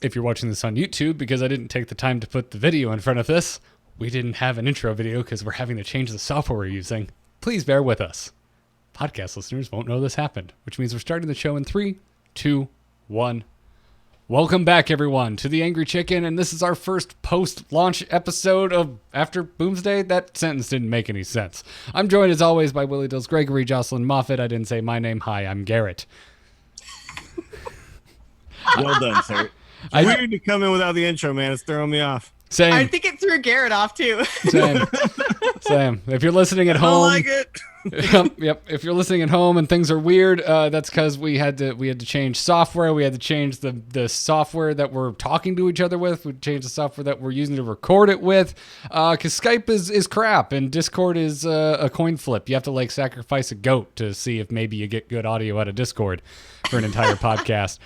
if you're watching this on YouTube, because I didn't take the time to put the video in front of this, we didn't have an intro video because we're having to change the software we're using. Please bear with us. Podcast listeners won't know this happened, which means we're starting the show in 3, 2, 1. Welcome back, everyone, to The Angry Chicken, and this is our first post-launch episode of After Boomsday. That sentence didn't make any sense. I'm joined, as always, by Willie Dills, Gregory, Jocelyn Moffat. I didn't say my name. Hi, I'm Garrett. Well done, sir. It's weird to come in without the intro, man. It's throwing me off. Same. I think it threw Garrett off, too. Same. If you're listening at home... I like it. Yep. If you're listening at home and things are weird, that's because we had to change software. We had to change the software that we're talking to each other with. We changed the software that we're using to record it with. Because Skype is crap and Discord is a coin flip. You have to sacrifice a goat to see if maybe you get good audio out of Discord for an entire podcast.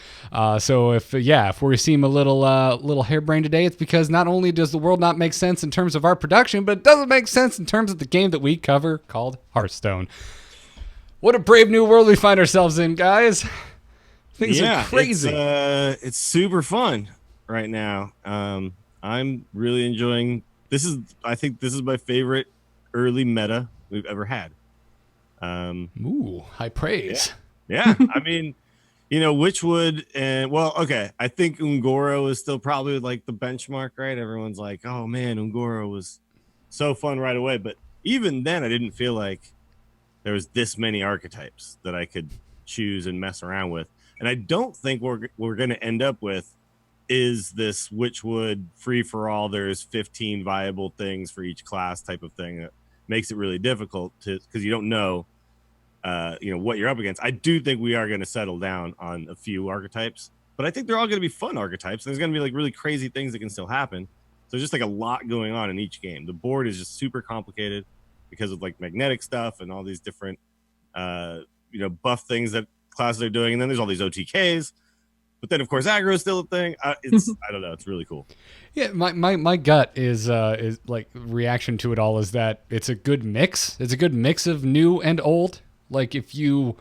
So if we seem a little harebrained today, it's because not only does the world not make sense in terms of our production, but it doesn't make sense in terms of the game that we cover called Hearthstone. What a brave new world we find ourselves in, guys. Things are crazy. It's super fun right now. I'm really enjoying I think this is my favorite early meta we've ever had. Ooh, high praise. Yeah. I mean, Witchwood I think Ungoro is still probably the benchmark, right? Everyone's like, oh man, Ungoro was so fun right away. But even then, I didn't feel like there was this many archetypes that I could choose and mess around with. And I don't think we're going to end up with is this Witchwood free-for-all, there's 15 viable things for each class type of thing that makes it really difficult because you don't know what you're up against. I do think we are going to settle down on a few archetypes, but I think they're all going to be fun archetypes. There's going to be really crazy things that can still happen. So just a lot going on in each game. The board is just super complicated because of magnetic stuff and all these different buff things that classes are doing. And then there's all these OTKs. But then of course aggro is still a thing. I don't know, it's really cool. Yeah, my gut is reaction to it all is that it's a good mix. It's a good mix of new and old. If you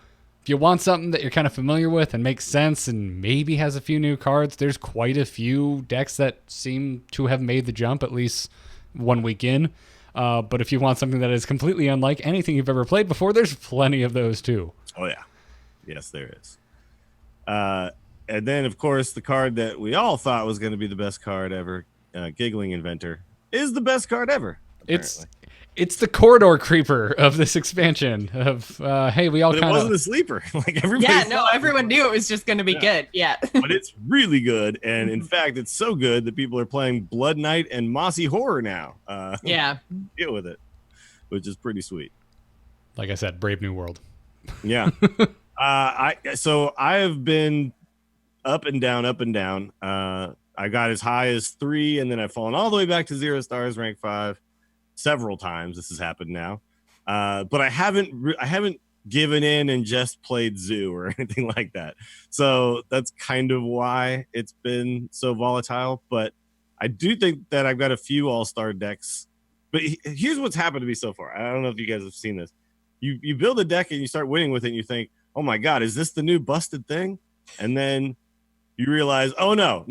want something that you're kind of familiar with and makes sense and maybe has a few new cards, there's quite a few decks that seem to have made the jump at least 1 week in. But if you want something that is completely unlike anything you've ever played before, there's plenty of those too. Oh yeah. Yes, there is. And then of course the card that we all thought was going to be the best card ever, Giggling Inventor, is the best card ever. Apparently. It's the corridor creeper of this expansion of hey, we all kind of... It wasn't a sleeper. Everybody. Yeah, no, everyone knew it was just going to be good. Yeah. But it's really good, and in fact, it's so good that people are playing Blood Knight and Mossy Horror now. Yeah. Deal with it, which is pretty sweet. Like I said, brave new world. Yeah. I have been up and down. I got as high as 3, and then I've fallen all the way back to 0 stars, rank 5. Several times this has happened now, but I haven't given in and just played Zoo or anything like that. So that's kind of why it's been so volatile. But I do think that I've got a few all-star decks. But here's what's happened to me so far. I don't know if you guys have seen this. You build a deck and you start winning with it and you think, oh my God, is this the new busted thing? And then you realize, oh no,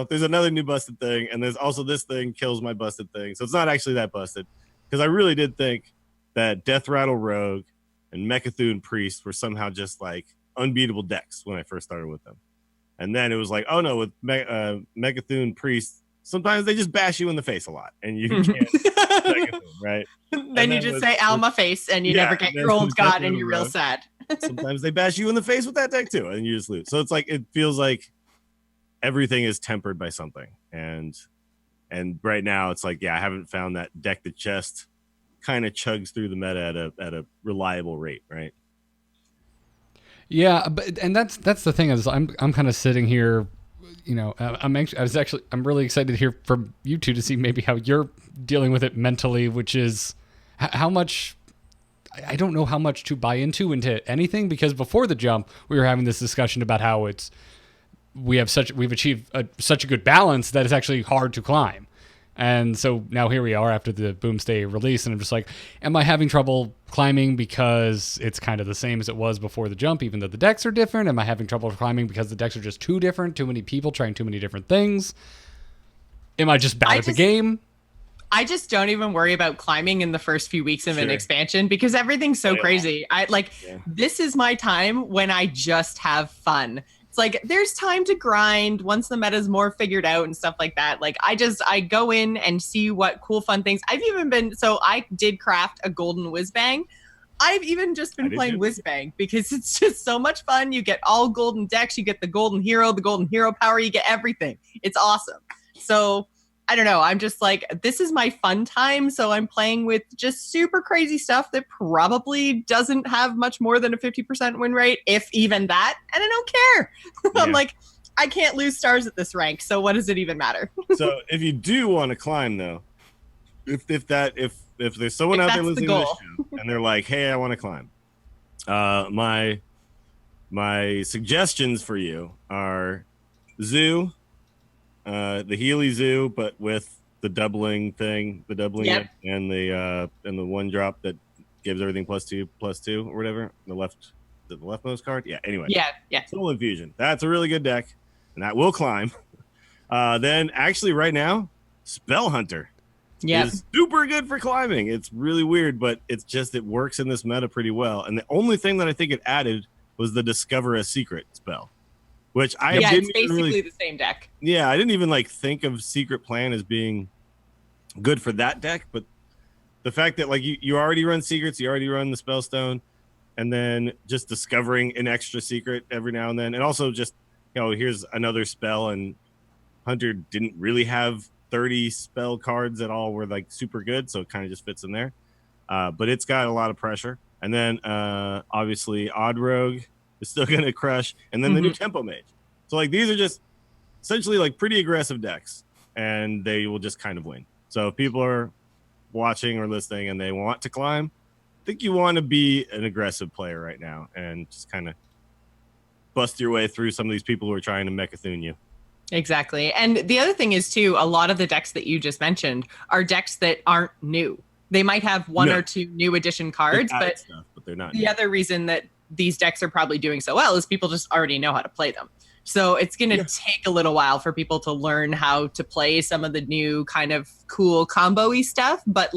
there's another new busted thing, and there's also this thing kills my busted thing. So it's not actually that busted. Because I really did think that Deathrattle Rogue and Mecha'thun Priest were somehow just unbeatable decks when I first started with them. And then it was oh no, with Mecha'thun Priest, sometimes they just bash you in the face a lot, and you can't Mecha'thun, right? Then you just say Alma face, and you never get your old god, and you're real sad. Sometimes they bash you in the face with that deck too, and you just lose. So it's it feels like everything is tempered by something, and right now it's I haven't found that deck that just kind of chugs through the meta at a reliable rate, right? Yeah, and that's the thing is I'm kind of sitting here, I'm really excited to hear from you two to see maybe how you're dealing with it mentally, which is how much. I don't know how much to buy into anything, because before the jump we were having this discussion about how we've achieved such a good balance that it's actually hard to climb. And so now here we are after the Boomsday release, and I'm just like, am I having trouble climbing because it's kind of the same as it was before the jump, even though the decks are different? Am I having trouble climbing because the decks are just too different, too many people trying too many different things? Am I just bad at the game? I just don't even worry about climbing in the first few weeks of an expansion because everything's so crazy. This is my time when I just have fun. It's like there's time to grind once the meta's more figured out and stuff like that. Like I go in and see what cool fun things. I did craft a golden whiz bang. I've even just been playing whiz bang because it's just so much fun. You get all golden decks, you get the golden hero power, you get everything. It's awesome. So I don't know. I'm just like, this is my fun time. So I'm playing with just super crazy stuff that probably doesn't have much more than a 50% win rate, if even that. And I don't care. Yeah. I'm like, I can't lose stars at this rank. So what does it even matter? So if you do want to climb, though, if there's someone out there listening to this show and they're like, hey, I want to climb, my suggestions for you are Zoo. The Healy Zoo, but with the doubling thing, yep. and the one drop that gives everything +2/+2 or whatever. The leftmost card. Yeah. Anyway. Yeah. Soul Infusion. That's a really good deck, and that will climb. Then actually, right now, Spell Hunter. Is super good for climbing. It's really weird, but it works in this meta pretty well. And the only thing that I think it added was the Discover a Secret spell. Which it's basically the same deck. Yeah, I didn't even think of Secret Plan as being good for that deck, but the fact that you already run secrets, you already run the Spellstone, and then just discovering an extra secret every now and then, and also just here's another spell, and Hunter didn't really have 30 spell cards at all were super good, so it kind of just fits in there. But it's got a lot of pressure, and then obviously Odd Rogue is still going to crush, and then the new Tempo Mage. So these are just essentially pretty aggressive decks, and they will just kind of win. So if people are watching or listening and they want to climb, I think you want to be an aggressive player right now and just kind of bust your way through some of these people who are trying to Mecha'thun you. Exactly. And the other thing is too, a lot of the decks that you just mentioned are decks that aren't new. They might have one or two new edition cards, but they're not. The other reason that these decks are probably doing so well is people just already know how to play them. So it's going to take a little while for people to learn how to play some of the new kind of cool combo-y stuff. But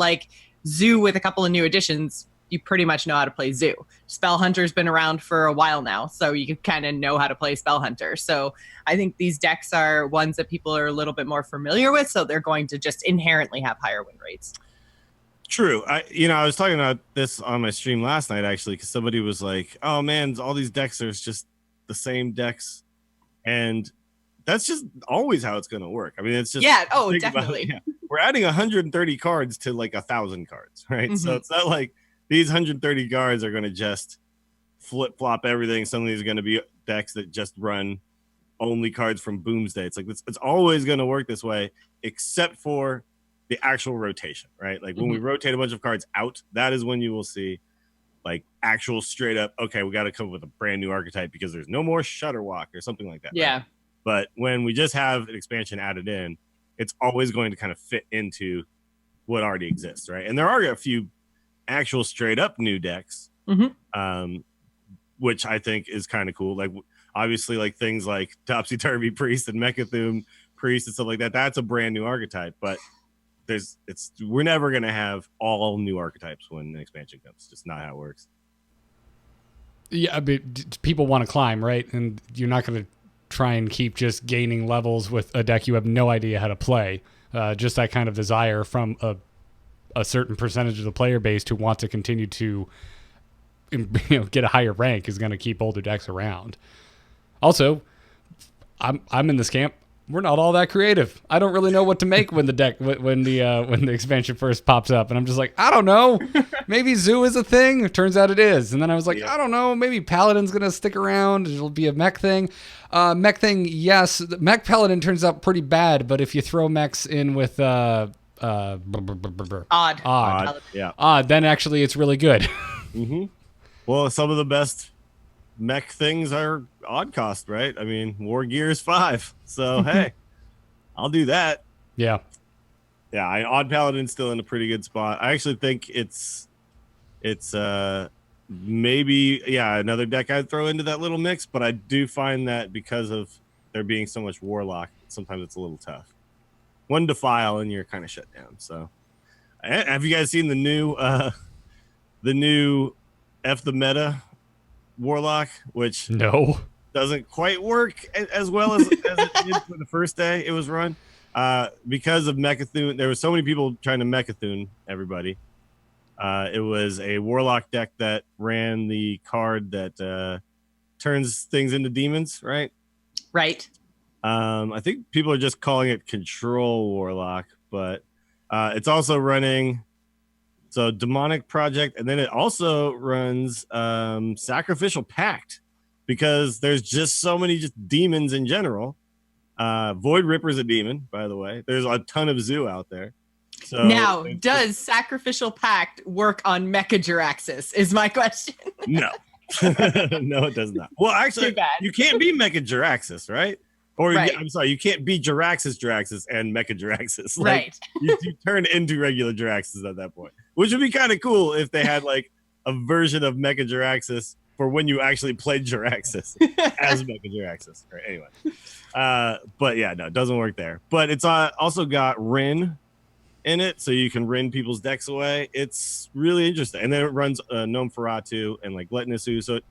Zoo with a couple of new additions, you pretty much know how to play Zoo. Spell Hunter's been around for a while now, so you can kind of know how to play Spell Hunter. So I think these decks are ones that people are a little bit more familiar with, so they're going to just inherently have higher win rates. True. I was talking about this on my stream last night, actually, because somebody was like, oh man, all these decks are just the same decks. And that's just always how it's going to work. I mean, it's just... Yeah, definitely. We're adding 130 cards to 1,000 cards, right? Mm-hmm. So it's not like these 130 cards are going to just flip-flop everything. Some of these are going to be decks that just run only cards from Boomsday. It's always going to work this way, except for the actual rotation, right? When we rotate a bunch of cards out, that is when you will see actual straight up, okay, we got to come up with a brand new archetype because there's no more Shutterwalk or something like that. Yeah. Right? But when we just have an expansion added in, it's always going to kind of fit into what already exists, right? And there are a few actual straight up new decks, which I think is kind of cool. Obviously things like Topsy Turvy Priest and Mecha'thun Priest and stuff like that. That's a brand new archetype, but we're never going to have all new archetypes when an expansion comes. It's just not how it works. Yeah, but people want to climb, right? And you're not going to try and keep just gaining levels with a deck you have no idea how to play. Just that kind of desire from a certain percentage of the player base to want to continue to get a higher rank is going to keep older decks around. Also, I'm in this camp. We're not all that creative. I don't really know what to make when the expansion first pops up, and I'm just like, I don't know. Maybe Zoo is a thing. It turns out it is, and then I was like, I don't know. Maybe Paladin's gonna stick around. It'll be a mech thing. Yes. The mech Paladin turns out pretty bad, but if you throw mechs in with odd, then actually it's really good. Mm-hmm. Well, some of the best mech things are odd cost, right? I mean, War Gears 5. So hey, I'll do that. Yeah. Yeah, Odd Paladin's still in a pretty good spot. I actually think it's maybe another deck I'd throw into that little mix, but I do find that because of there being so much Warlock, sometimes it's a little tough. One Defile and you're kind of shut down. So have you guys seen the new F the meta Warlock, which No. doesn't quite work as well as it did for the first day it was run. Because of Mecha'thun, there were so many people trying to Mecha'thun everybody. It was a Warlock deck that ran the card that turns things into demons, right? Right. I think people are just calling it Control Warlock, but it's also running Demonic Project, and then it also runs Sacrificial Pact, because there's just so many just demons in general. Void Ripper's a demon, by the way. There's a ton of zoo out there. So now, does Sacrificial Pact work on Mecha'thun is my question. No. No, it does not. Well, actually, you can't be Mecha'thun, right? Or right. I'm sorry, you can't be Jiraxxus and Mecha'thun. Like, right. you turn into regular Jiraxxus at that point, which would be kind of cool if they had like a version of Mecha'thun for when you actually played Jiraxxus as Mecha'thun. Right? Anyway, but yeah, no, it doesn't work there. But it's also got Rin in it, so you can Rin people's decks away. It's really interesting. And then it runs Gnome Feratu and like Letnisu, so it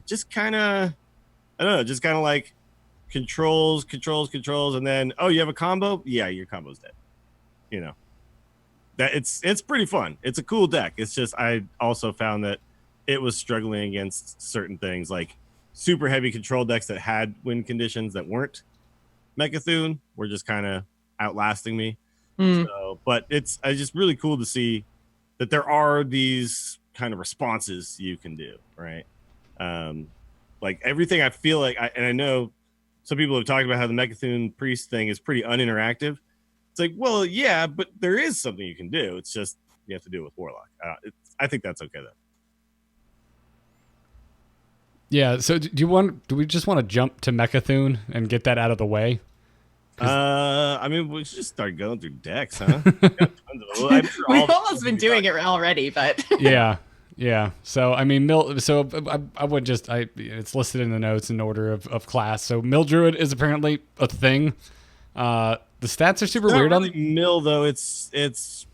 just kind of, I don't know, just kind of like controls, and then you have a combo. Yeah, your combo's dead. You know, that it's pretty fun. It's a cool deck. It's just I also found that it was struggling against certain things, like super heavy control decks that had win conditions that weren't Mecha'thun were just kind of outlasting me. So, but it's just really cool to see that there are these kind of responses you can do, right? Like everything, I feel like, and I know some people have talked about how the Mecha'thun Priest thing is pretty uninteractive. It's like, well, yeah, but there is something you can do. It's just you have to do it with Warlock. I think that's okay though. Yeah. So do we just want to jump to Mecha'thun and get that out of the way? I mean, we should just start going through decks, huh? We've almost been doing it already, but yeah. So I mean, I would just it's listed in the notes in order of class. So Mill Druid is apparently a thing. The stats are super weird really on Mill though. It's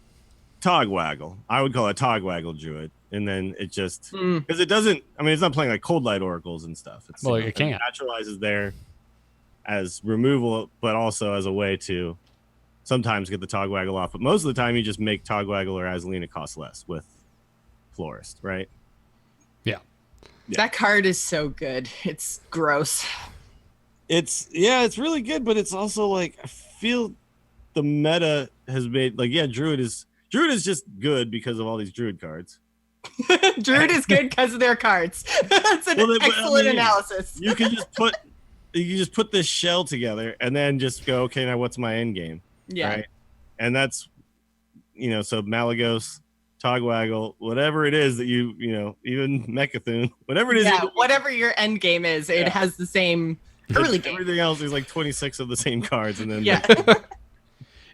Togwaggle. I would call it Togwaggle Druid, and then it just because it doesn't. I mean, it's not playing like Cold Light Oracles and stuff. It's it can't. It naturalizes there as removal, but also as a way to sometimes get the Togwaggle off. But most of the time, you just make Togwaggle or Azalina cost less with Florist, right? Yeah. That card is so good. It's gross. It's really good, but it's also like I feel the meta has made like Druid is just good because of all these Druid cards. Druid is good because of their cards. That's an excellent analysis. You can just put this shell together and then just go, okay, now what's my end game? Yeah. Right? And that's, so Malagos, Togwaggle, whatever it is that even Mecha'thun, whatever it is. Yeah, whatever your end game is, it has the same early game. Everything else is like 26 of the same cards. And then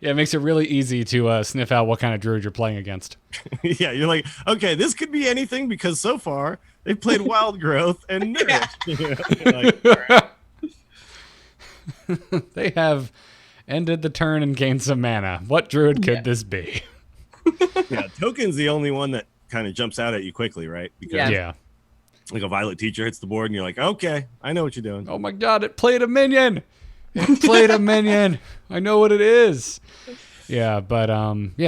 it makes it really easy to sniff out what kind of druid you're playing against. Yeah, you're like, okay, this could be anything because so far they've played Wild Growth and Nourish. They have ended the turn and gained some mana. What druid could this be? Yeah, Token's the only one that kind of jumps out at you quickly, right? Because like a Violet Teacher hits the board and you're like, okay, I know what you're doing. Oh my god, it played a minion! I know what it is. Yeah, but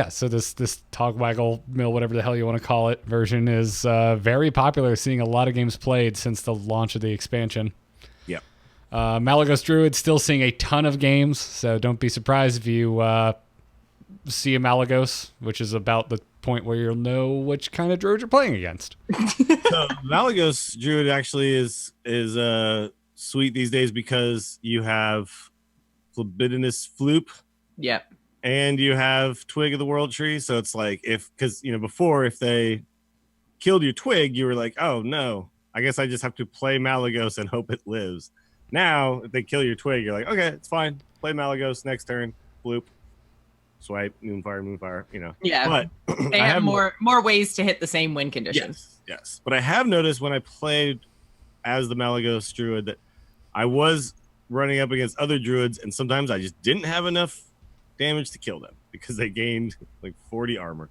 so this Togwaggle Mill, whatever the hell you want to call it, version is very popular, seeing a lot of games played since the launch of the expansion. Yep. Malagos Druid still seeing a ton of games, so don't be surprised if you see a Malagos, which is about the point where you'll know which kind of druid you're playing against. So Malagos Druid actually is sweet these days because you have Libidinous Floop. Yep. And you have Twig of the World Tree. So it's like before if they killed your Twig, you were like, oh no, I guess I just have to play Malagos and hope it lives. Now, if they kill your Twig, you're like, okay, it's fine. Play Malagos next turn. Floop. swipe, moonfire, you know. Yeah, but they have more ways to hit the same win condition. Yes. But I have noticed when I played as the Malagos Druid that I was running up against other Druids, and sometimes I just didn't have enough damage to kill them because they gained like 40 armor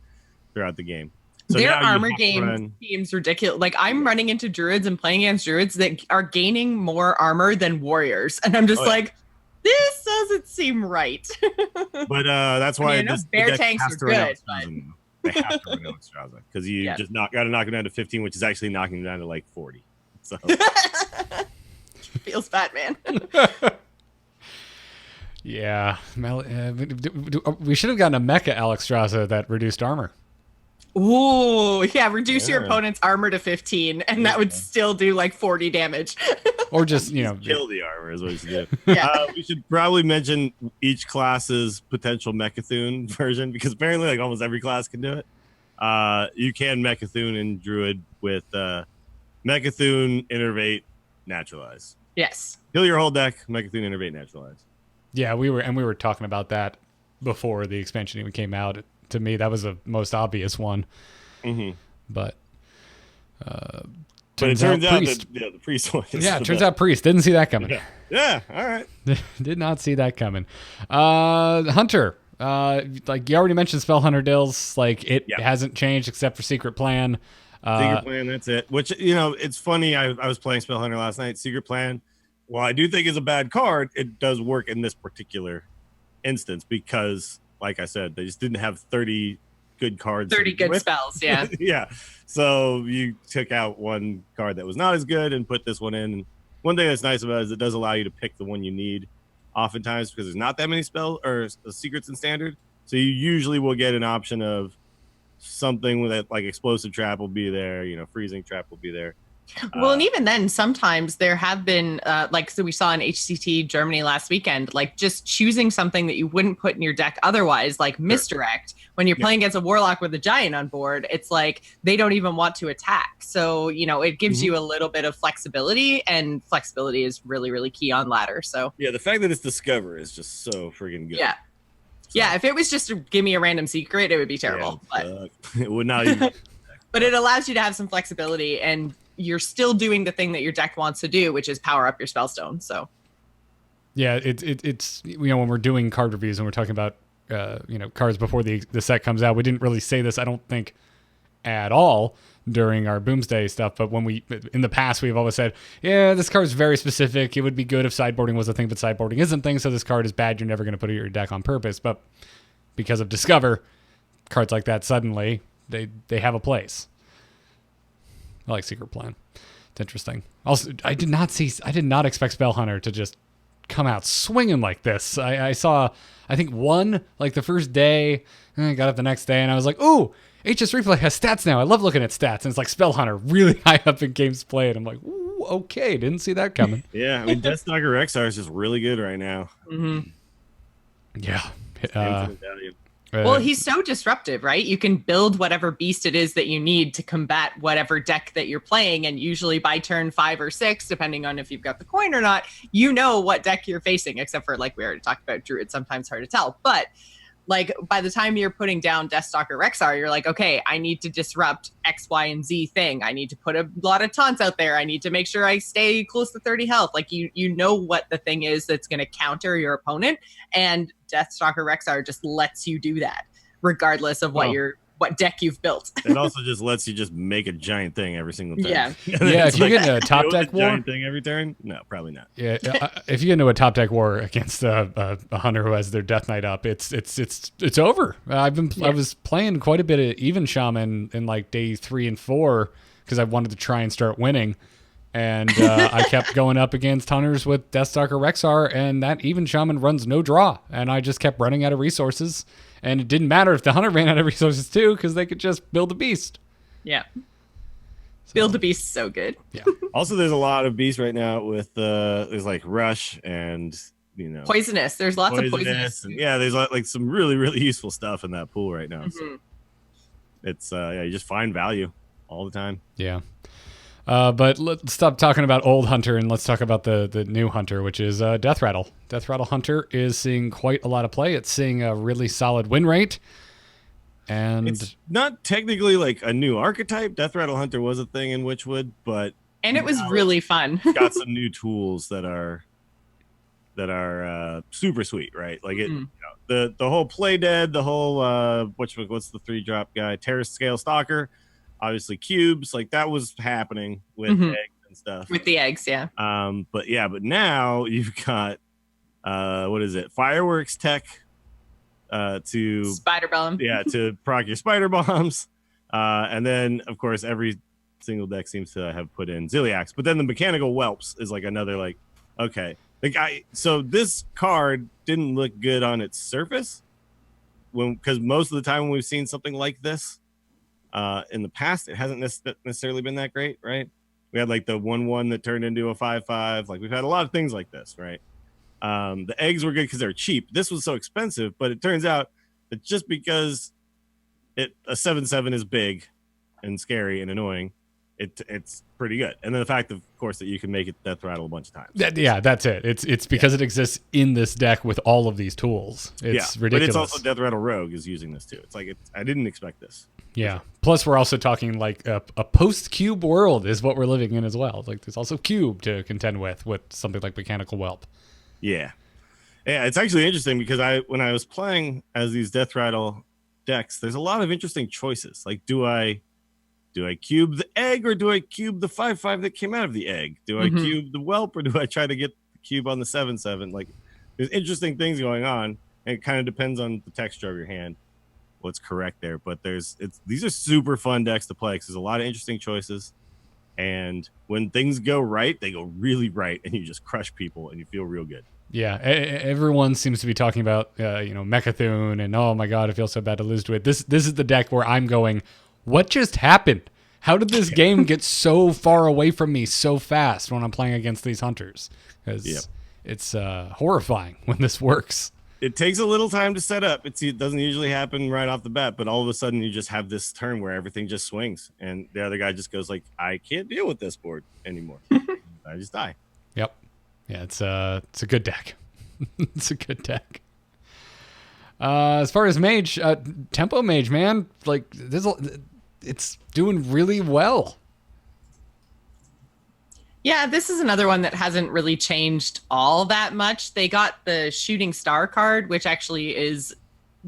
throughout the game. So their armor game seems ridiculous. Like I'm running into Druids and playing against Druids that are gaining more armor than Warriors, and I'm just like, this doesn't seem right. But that's why bear tanks are good. They have to run Alexstrasza because you just got to knock them down to 15, which is actually knocking them down to like 40. So feels bad, man. Yeah, we should have gotten a Mecha Alexstrasza that reduced armor. Ooh, yeah, reduce your opponent's armor to 15, and that would still do like 40 damage. Or just, kill the armor is what you should do. We should probably mention each class's potential Mecha'thun version, because apparently like almost every class can do it. You can Mecha'thun in Druid with Mecha'thun, Innervate, Naturalize. Yes. Kill your whole deck, Mecha'thun, Innervate, Naturalize. Yeah, we were talking about that before the expansion even came out. To me, that was the most obvious one. Mm-hmm. But it turns out that the priest one is turns out priest didn't see that coming. Yeah, all right. Did not see that coming. Hunter, like you already mentioned, Spell Hunter Dills, like it hasn't changed except for Secret Plan. Secret Plan, that's it. Which, it's funny. I was playing Spell Hunter last night. Secret Plan, while I do think is a bad card, it does work in this particular instance because, like I said, they just didn't have 30 good cards. 30 good spells, yeah. Yeah. So you took out one card that was not as good and put this one in. And one thing that's nice about it is it does allow you to pick the one you need oftentimes because there's not that many spells or secrets in standard. So you usually will get an option of something with it, like Explosive Trap will be there, Freezing Trap will be there. Well, and even then, sometimes there have been, so we saw in HCT Germany last weekend, like just choosing something that you wouldn't put in your deck otherwise, like Misdirect. When you're playing against a Warlock with a Giant on board, it's like they don't even want to attack. So, it gives you a little bit of flexibility, and flexibility is really, really key on ladder. So, yeah, the fact that it's Discover is just so friggin' good. Yeah. So. Yeah, if it was just to give me a random secret, it would be terrible. Yeah, but it would not even. But it allows you to have some flexibility, and you're still doing the thing that your deck wants to do, which is power up your Spellstone. So, yeah, it's when we're doing card reviews and we're talking about cards before the set comes out, we didn't really say this, I don't think, at all during our Boomsday stuff. But when in the past, we've always said, yeah, this card is very specific. It would be good if sideboarding was a thing, but sideboarding isn't a thing. So this card is bad. You're never going to put it in your deck on purpose. But because of Discover, cards like that suddenly they have a place. I like Secret Plan. It's interesting. Also, I did not expect Spell Hunter to just come out swinging like this. I saw, I think one, like the first day, and I got up the next day and I was like, ooh, HS Replay has stats now. I love looking at stats. And it's like Spell Hunter really high up in games played. I'm like, ooh, okay. Didn't see that coming. Yeah. I mean, Deathstalker Rexar is just really good right now. Mm-hmm. Yeah. Well, he's so disruptive, right? You can build whatever beast it is that you need to combat whatever deck that you're playing. And usually by turn 5 or 6, depending on if you've got the coin or not, you know what deck you're facing, except for, like we already talked about, Druid, sometimes hard to tell. But like by the time you're putting down Deathstalker Rexar, you're like, okay, I need to disrupt X, Y, and Z thing. I need to put a lot of taunts out there. I need to make sure I stay close to 30 health. Like you know what the thing is that's going to counter your opponent, and Deathstalker Rexar just lets you do that, regardless of what deck you've built. It also just lets you just make a giant thing every single turn. Yeah. Yeah, if you get into a top deck war, giant thing every turn, no, probably not. Yeah, if you get into a top deck war against a hunter who has their Death Knight up, it's over. I was playing quite a bit of even Shaman in like day 3 and 4 because I wanted to try and start winning. And I kept going up against hunters with Deathstalker Rexar, and that even Shaman runs no draw. And I just kept running out of resources. And it didn't matter if the hunter ran out of resources too, because they could just build a beast. Yeah. So, build a beast so good. Yeah. Also, there's a lot of beasts right now with there's like Rush and Poisonous. There's lots of poisonous. And, yeah, there's like some really, really useful stuff in that pool right now. Mm-hmm. So it's you just find value all the time. Yeah. But let's stop talking about old Hunter and let's talk about the new Hunter, which is Deathrattle. Deathrattle Hunter is seeing quite a lot of play. It's seeing a really solid win rate. And it's not technically like a new archetype. Deathrattle Hunter was a thing in Witchwood, but it was really fun. Got some new tools that are super sweet, right? Like it, the whole play dead, the whole what's the 3-drop guy, Terrace Scale Stalker, obviously cubes, like that was happening with eggs and stuff. With the eggs, yeah. But now you've got what is it? Fireworks tech. To spider bomb, to proc your spider bombs, and then of course every single deck seems to have put in Ziliax, but then the mechanical whelps is like another like okay, so this card didn't look good on its surface because most of the time when we've seen something like this in the past, it hasn't necessarily been that great, right? We had like the 1/1 that turned into a 5/5, like we've had a lot of things like this, right? The eggs were good because they're cheap. This was so expensive, but it turns out that just because a 7/7 is big and scary and annoying, it's pretty good. And then the fact, of course, that you can make it Deathrattle a bunch of times. That's it. It's because it exists in this deck with all of these tools. It's ridiculous. But it's also Deathrattle Rogue is using this too. It's like I didn't expect this. Yeah. Plus, we're also talking like a post-cube world is what we're living in as well. Like there's also cube to contend with something like Mechanical Whelp. Yeah, it's actually interesting because when I was playing as these Deathrattle decks, there's a lot of interesting choices. Like, do I cube the egg or do I cube the 5/5 that came out of the egg? Do I cube the whelp or do I try to get the cube on the 7/7? Like, there's interesting things going on, and it kind of depends on the texture of your hand, what's correct there. But these are super fun decks to play because there's a lot of interesting choices. And when things go right, they go really right, and you just crush people, and you feel real good. Yeah, everyone seems to be talking about, Mecha'thun, and oh my god, I feel so bad to lose to it. This is the deck where I'm going, what just happened? How did this game get so far away from me so fast when I'm playing against these hunters? Because it's horrifying when this works. It takes a little time to set up. It doesn't usually happen right off the bat, but all of a sudden you just have this turn where everything just swings, and the other guy just goes like, I can't deal with this board anymore. I just die. Yep. Yeah, it's a good deck. It's a good deck. As far as mage, tempo mage, man, like it's doing really well. Yeah, this is another one that hasn't really changed all that much. They got the Shooting Star card, which actually is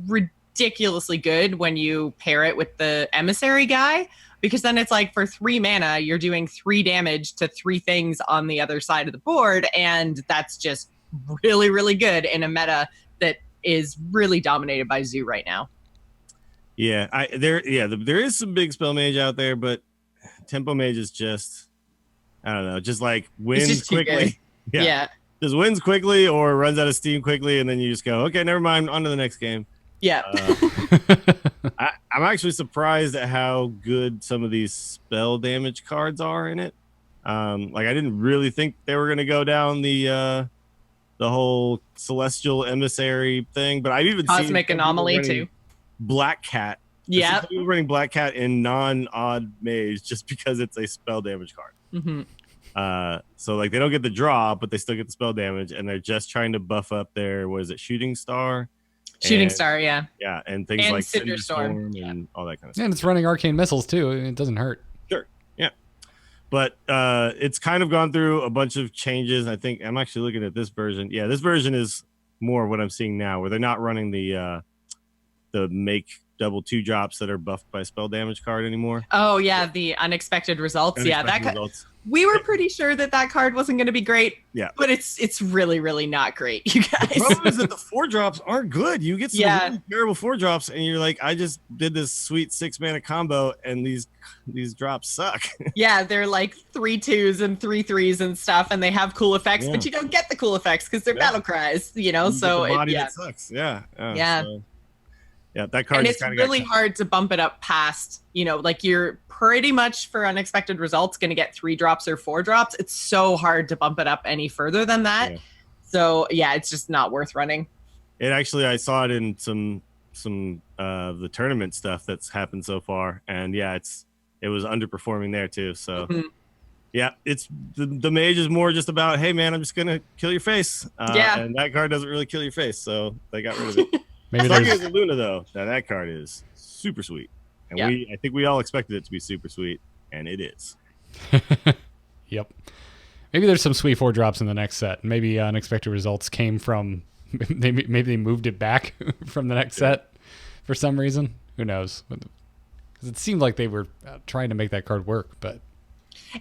ridiculously good when you pair it with the Emissary guy, because then it's like for 3 mana, you're doing 3 damage to 3 things on the other side of the board, and that's just really, really good in a meta that is really dominated by Zoo right now. Yeah, there is some big spell mage out there, but tempo mage is just, I don't know, just like wins quickly. Yeah. Just wins quickly or runs out of steam quickly, and then you just go, okay, never mind, on to the next game. Yeah. I'm actually surprised at how good some of these spell damage cards are in it. Like I didn't really think they were going to go down the whole Celestial Emissary thing, but I've even seen Cosmic Anomaly too. Black Cat. Yeah. People running Black Cat in non-odd mage just because it's a spell damage card. So like they don't get the draw, but they still get the spell damage, and they're just trying to buff up their Shooting Star. Star, yeah. Yeah, and things like Cinder Storm and all that kind of stuff. And it's running Arcane Missiles too. It doesn't hurt. Sure, yeah. But it's kind of gone through a bunch of changes. I think I'm actually looking at this version. Yeah, this version is more of what I'm seeing now, where they're not running the make double 2-drops that are buffed by spell damage card anymore. Oh yeah, the unexpected results. Results. We were pretty sure that card wasn't going to be great. Yeah, but it's really, really not great, you guys. The problem is that the 4-drops aren't good. You get some really terrible 4-drops, and you're like, I just did this sweet 6-mana combo, and these drops suck. Yeah, they're like 3 2s and 3 3s and stuff, and they have cool effects, but you don't get the cool effects because they're battle cries. You know, so that sucks. Yeah. So, yeah, that card. And it's really hard to bump it up past, like you're pretty much for unexpected results going to get 3 drops or 4 drops. It's so hard to bump it up any further than that. Yeah. So yeah, it's just not worth running. It actually, I saw it in some of the tournament stuff that's happened so far, and yeah, it was underperforming there too. So Yeah, it's the mage is more just about, hey man, I'm just gonna kill your face. And that card doesn't really kill your face, so they got rid of it. Maybe Stargazer Luna though, now that card is super sweet, and Yeah. I think we all expected it to be super sweet, and it is. Yep. Maybe there's some sweet 4-drops in the next set. Maybe unexpected results came from maybe they moved it back from the next set for some reason. Who knows? Because it seemed like they were trying to make that card work, but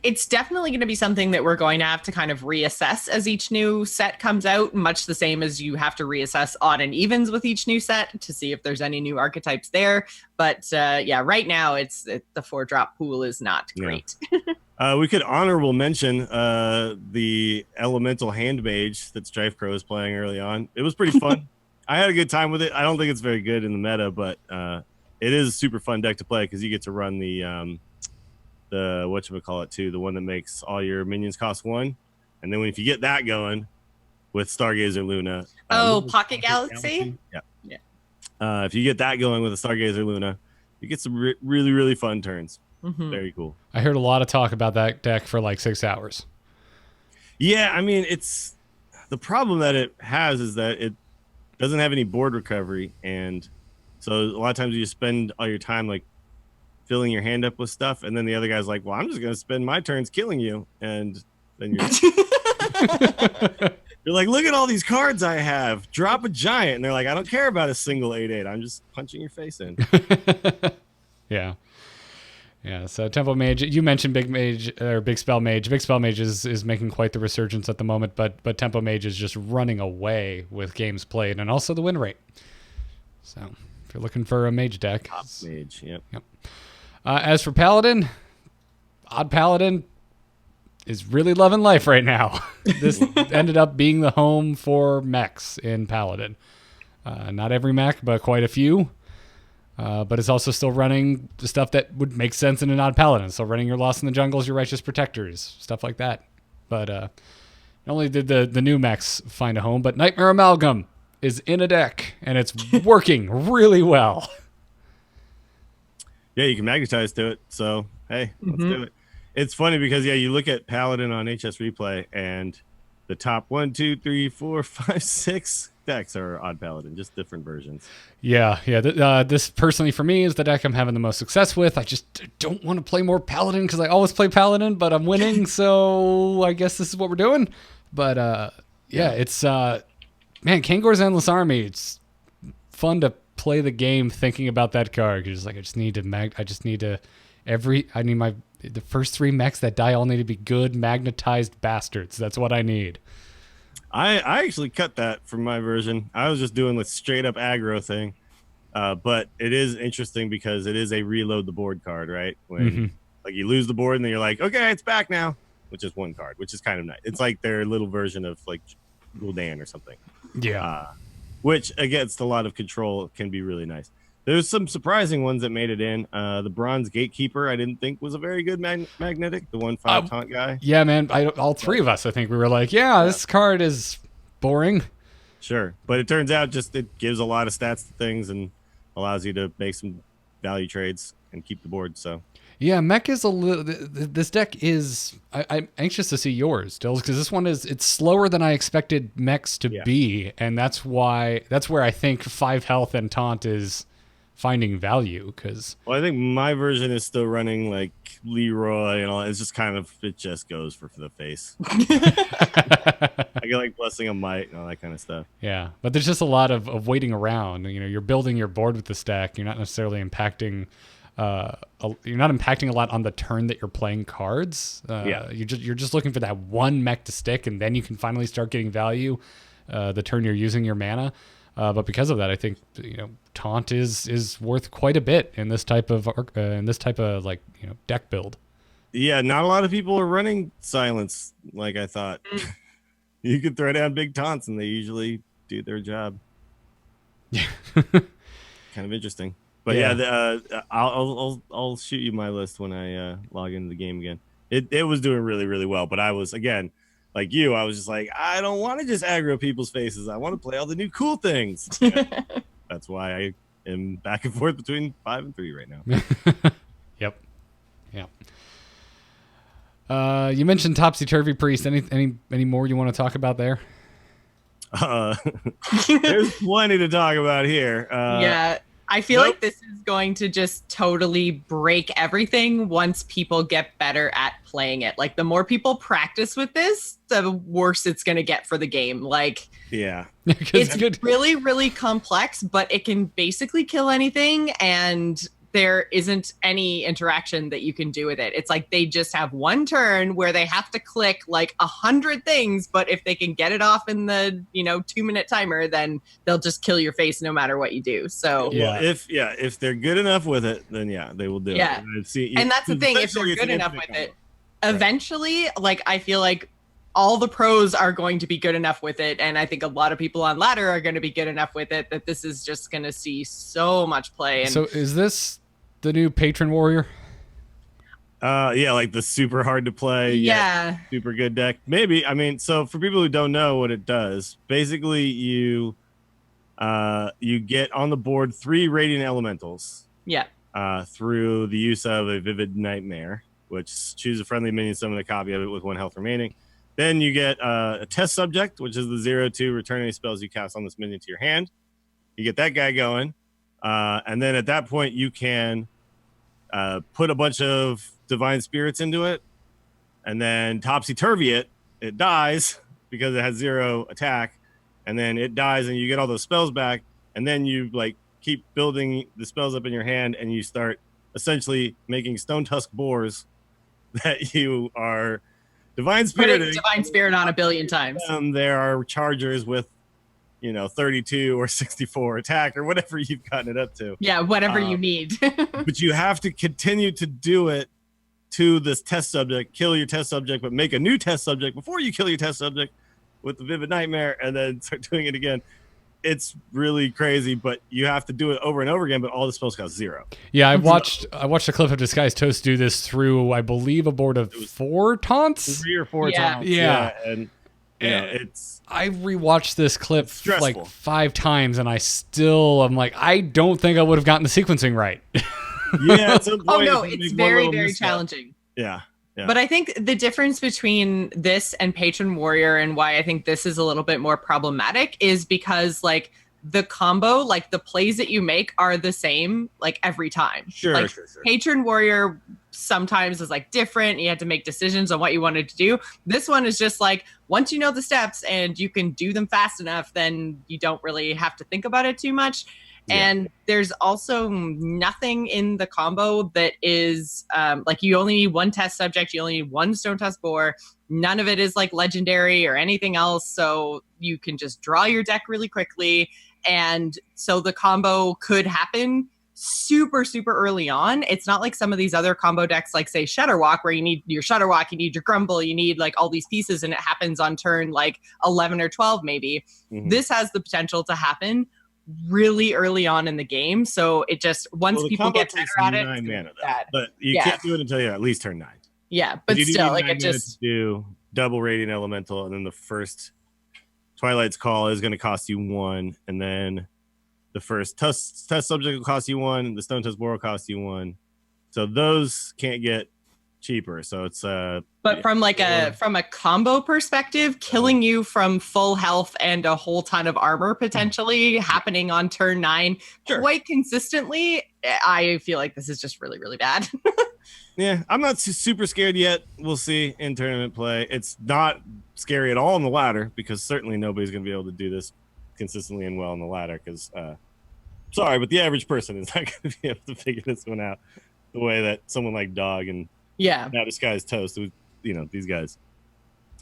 it's definitely going to be something that we're going to have to kind of reassess as each new set comes out, much the same as you have to reassess odd and evens with each new set to see if there's any new archetypes there. But right now the 4-drop pool is not great. We could honorable mention the elemental hand mage that Strife Crow was playing early on. It was pretty fun. I had a good time with it. I don't think it's very good in the meta, but it is a super fun deck to play because you get to run the whatchamacallit too, the one that makes all your minions cost 1. And then if you get that going with Stargazer Luna. Pocket Galaxy? Yeah. If you get that going with a Stargazer Luna, you get some really, really fun turns. Mm-hmm. Very cool. I heard a lot of talk about that deck for like 6 hours. Yeah, I mean, it's the problem that it has is that it doesn't have any board recovery. And so a lot of times you spend all your time like filling your hand up with stuff, and then the other guy's like, well, I'm just going to spend my turns killing you. And then you're you're like, look at all these cards I have. Drop a giant. And they're like, I don't care about a single 8/8. I'm just punching your face in. Yeah. Yeah, so Tempo Mage, you mentioned Big Mage or Big Spell Mage. Big Spell Mage is making quite the resurgence at the moment, but Tempo Mage is just running away with games played and also the win rate. So if you're looking for a mage deck, top mage, yep. As for Paladin, Odd Paladin is really loving life right now. This ended up being the home for mechs in Paladin. Not every mech, but quite a few. But it's also still running the stuff that would make sense in an Odd Paladin. So running your Lost in the Jungles, your Righteous Protectors, stuff like that. But not only did the new mechs find a home, but Nightmare Amalgam is in a deck, and it's working really well. Yeah, you can magnetize to it. So, hey, let's do it. It's funny because, you look at Paladin on HS Replay, and the top 1, 2, 3, 4, 5, 6 decks are Odd Paladin, just different versions. Yeah. This personally for me is the deck I'm having the most success with. I just don't want to play more Paladin because I always play Paladin, but I'm winning, so I guess this is what we're doing. But it's Kangor's Endless Army. It's fun to play the game thinking about that card because I just need to the first 3 mechs that die all need to be good magnetized bastards. That's what I need. I actually cut that from my version. I was just doing the straight up aggro thing. But it is interesting because it is a reload the board card, right? When like you lose the board and then you're like, okay, it's back now, which is 1 card, which is kind of nice. It's like their little version of like Gul'dan or something. Yeah. Which against a lot of control can be really nice. There's some surprising ones that made it in. The Bronze Gatekeeper, I didn't think was a very good magnetic. The 1/5 taunt guy. Yeah, man. All 3 of us, I think we were like, this card is boring. Sure, but it turns out just it gives a lot of stats to things and allows you to make some value trades and keep the board. So yeah, mech is a little. This deck is. I'm anxious to see yours, Dills, because this one it's slower than I expected mechs to be, and that's where I think 5 health and taunt is finding value. Because I think my version is still running like Leroy and all. It's just kind of it just goes for the face. I get like Blessing of Might and all that kind of stuff. Yeah, but there's just a lot of waiting around. You're building your board with the stack. You're not necessarily impacting. You're not impacting a lot on the turn that you're playing cards. You're just looking for that one mech to stick, and then you can finally start getting value the turn you're using your mana. But because of that, I think taunt is worth quite a bit in this type of deck build. Yeah, not a lot of people are running silence like I thought. You could throw down big taunts, and they usually do their job. Yeah, kind of interesting. But I'll shoot you my list when I log into the game again. It was doing really, really well, but I was again like you. I was just like, I don't want to just aggro people's faces. I want to play all the new cool things. That's why I am back and forth between 5 and 3 right now. Yep. Yeah. You mentioned Topsy Turvy Priest. Any more you want to talk about there? There's plenty to talk about here. Yeah. I feel like this is going to just totally break everything once people get better at playing it. Like the more people practice with this, the worse it's going to get for the game. Like, yeah, it's really, really complex, but it can basically kill anything. And there isn't any interaction that you can do with it. It's like they just have one turn where they have to click like 100 things, but if they can get it off in the 2-minute timer, then they'll just kill your face no matter what you do. So if they're good enough with it, then they will do it. And that's the thing, if they're good enough with it, eventually, like I feel like all the pros are going to be good enough with it, and I think a lot of people on ladder are going to be good enough with it that this is just going to see so much play. And so is this the new Patron Warrior? Like the super hard to play, super good deck. Maybe. I mean, so for people who don't know what it does, basically you get on the board 3 Radiant Elementals. Yeah. Through the use of a Vivid Nightmare, which choose a friendly minion, summon a copy of it with 1 health remaining. Then you get a test subject, which is the 0/2 return any spells you cast on this minion to your hand. You get that guy going. And then at that point, you can put a bunch of Divine Spirits into it, and then topsy-turvy it. It dies because it has 0 attack, and then it dies, and you get all those spells back, and then you keep building the spells up in your hand, and you start essentially making Stone Tusk Boars that you are Divine Spiriting. Divine Spirit on a billion times. There are Chargers with 32 or 64 attack or whatever you've gotten it up to. Yeah, whatever you need. But you have to continue to do it to this test subject, kill your test subject, but make a new test subject before you kill your test subject with the Vivid Nightmare, and then start doing it again. It's really crazy, but you have to do it over and over again, but all the spells cost 0. Yeah, I watched a clip of Disguised Toast do this through, I believe, a board of 4 taunts? 3 or 4 taunts. Yeah. And I rewatched this clip like 5 times, and I'm like, I don't think I would have gotten the sequencing right. Yeah, at some point, oh no, it's very, very challenging. Yeah. But I think the difference between this and Patron Warrior, and why I think this is a little bit more problematic, is because like the combo, like the plays that you make are the same like every time. Sure. Patron Warrior sometimes is like different. You had to make decisions on what you wanted to do. This one is just like, once you know the steps and you can do them fast enough, then you don't really have to think about it too much. And there's also nothing in the combo that is like you only need 1 test subject, you only need 1 Stone Tusk Boar. None of it is like legendary or anything else, so you can just draw your deck really quickly. And so the combo could happen super, super early on. It's not like some of these other combo decks, like say Shutterwalk, where you need your Shutterwalk, you need your Grumble, you need like all these pieces, and it happens on turn like 11 or 12 maybe. Mm-hmm. This has the potential to happen really early on in the game, so it just once people get better at it, it's mana, but you can't do it until you're at least turn 9. Yeah, but still, like it just do double Radiant Elemental, and then the first Twilight's Call is going to cost you 1, and then the first test subject will cost you 1, the Stone Tusk Boar will cost you 1. So those can't get cheaper. So it's but from like from a combo perspective, killing you from full health and a whole ton of armor potentially happening on turn 9 quite consistently, I feel like this is just really, really bad. Yeah, I'm not super scared yet. We'll see in tournament play. It's not scary at all in the ladder, because certainly nobody's going to be able to do this consistently and well in the ladder, because sorry, but the average person is not going to be able to figure this one out the way that someone like Dog and now Disguised Toast, who, these guys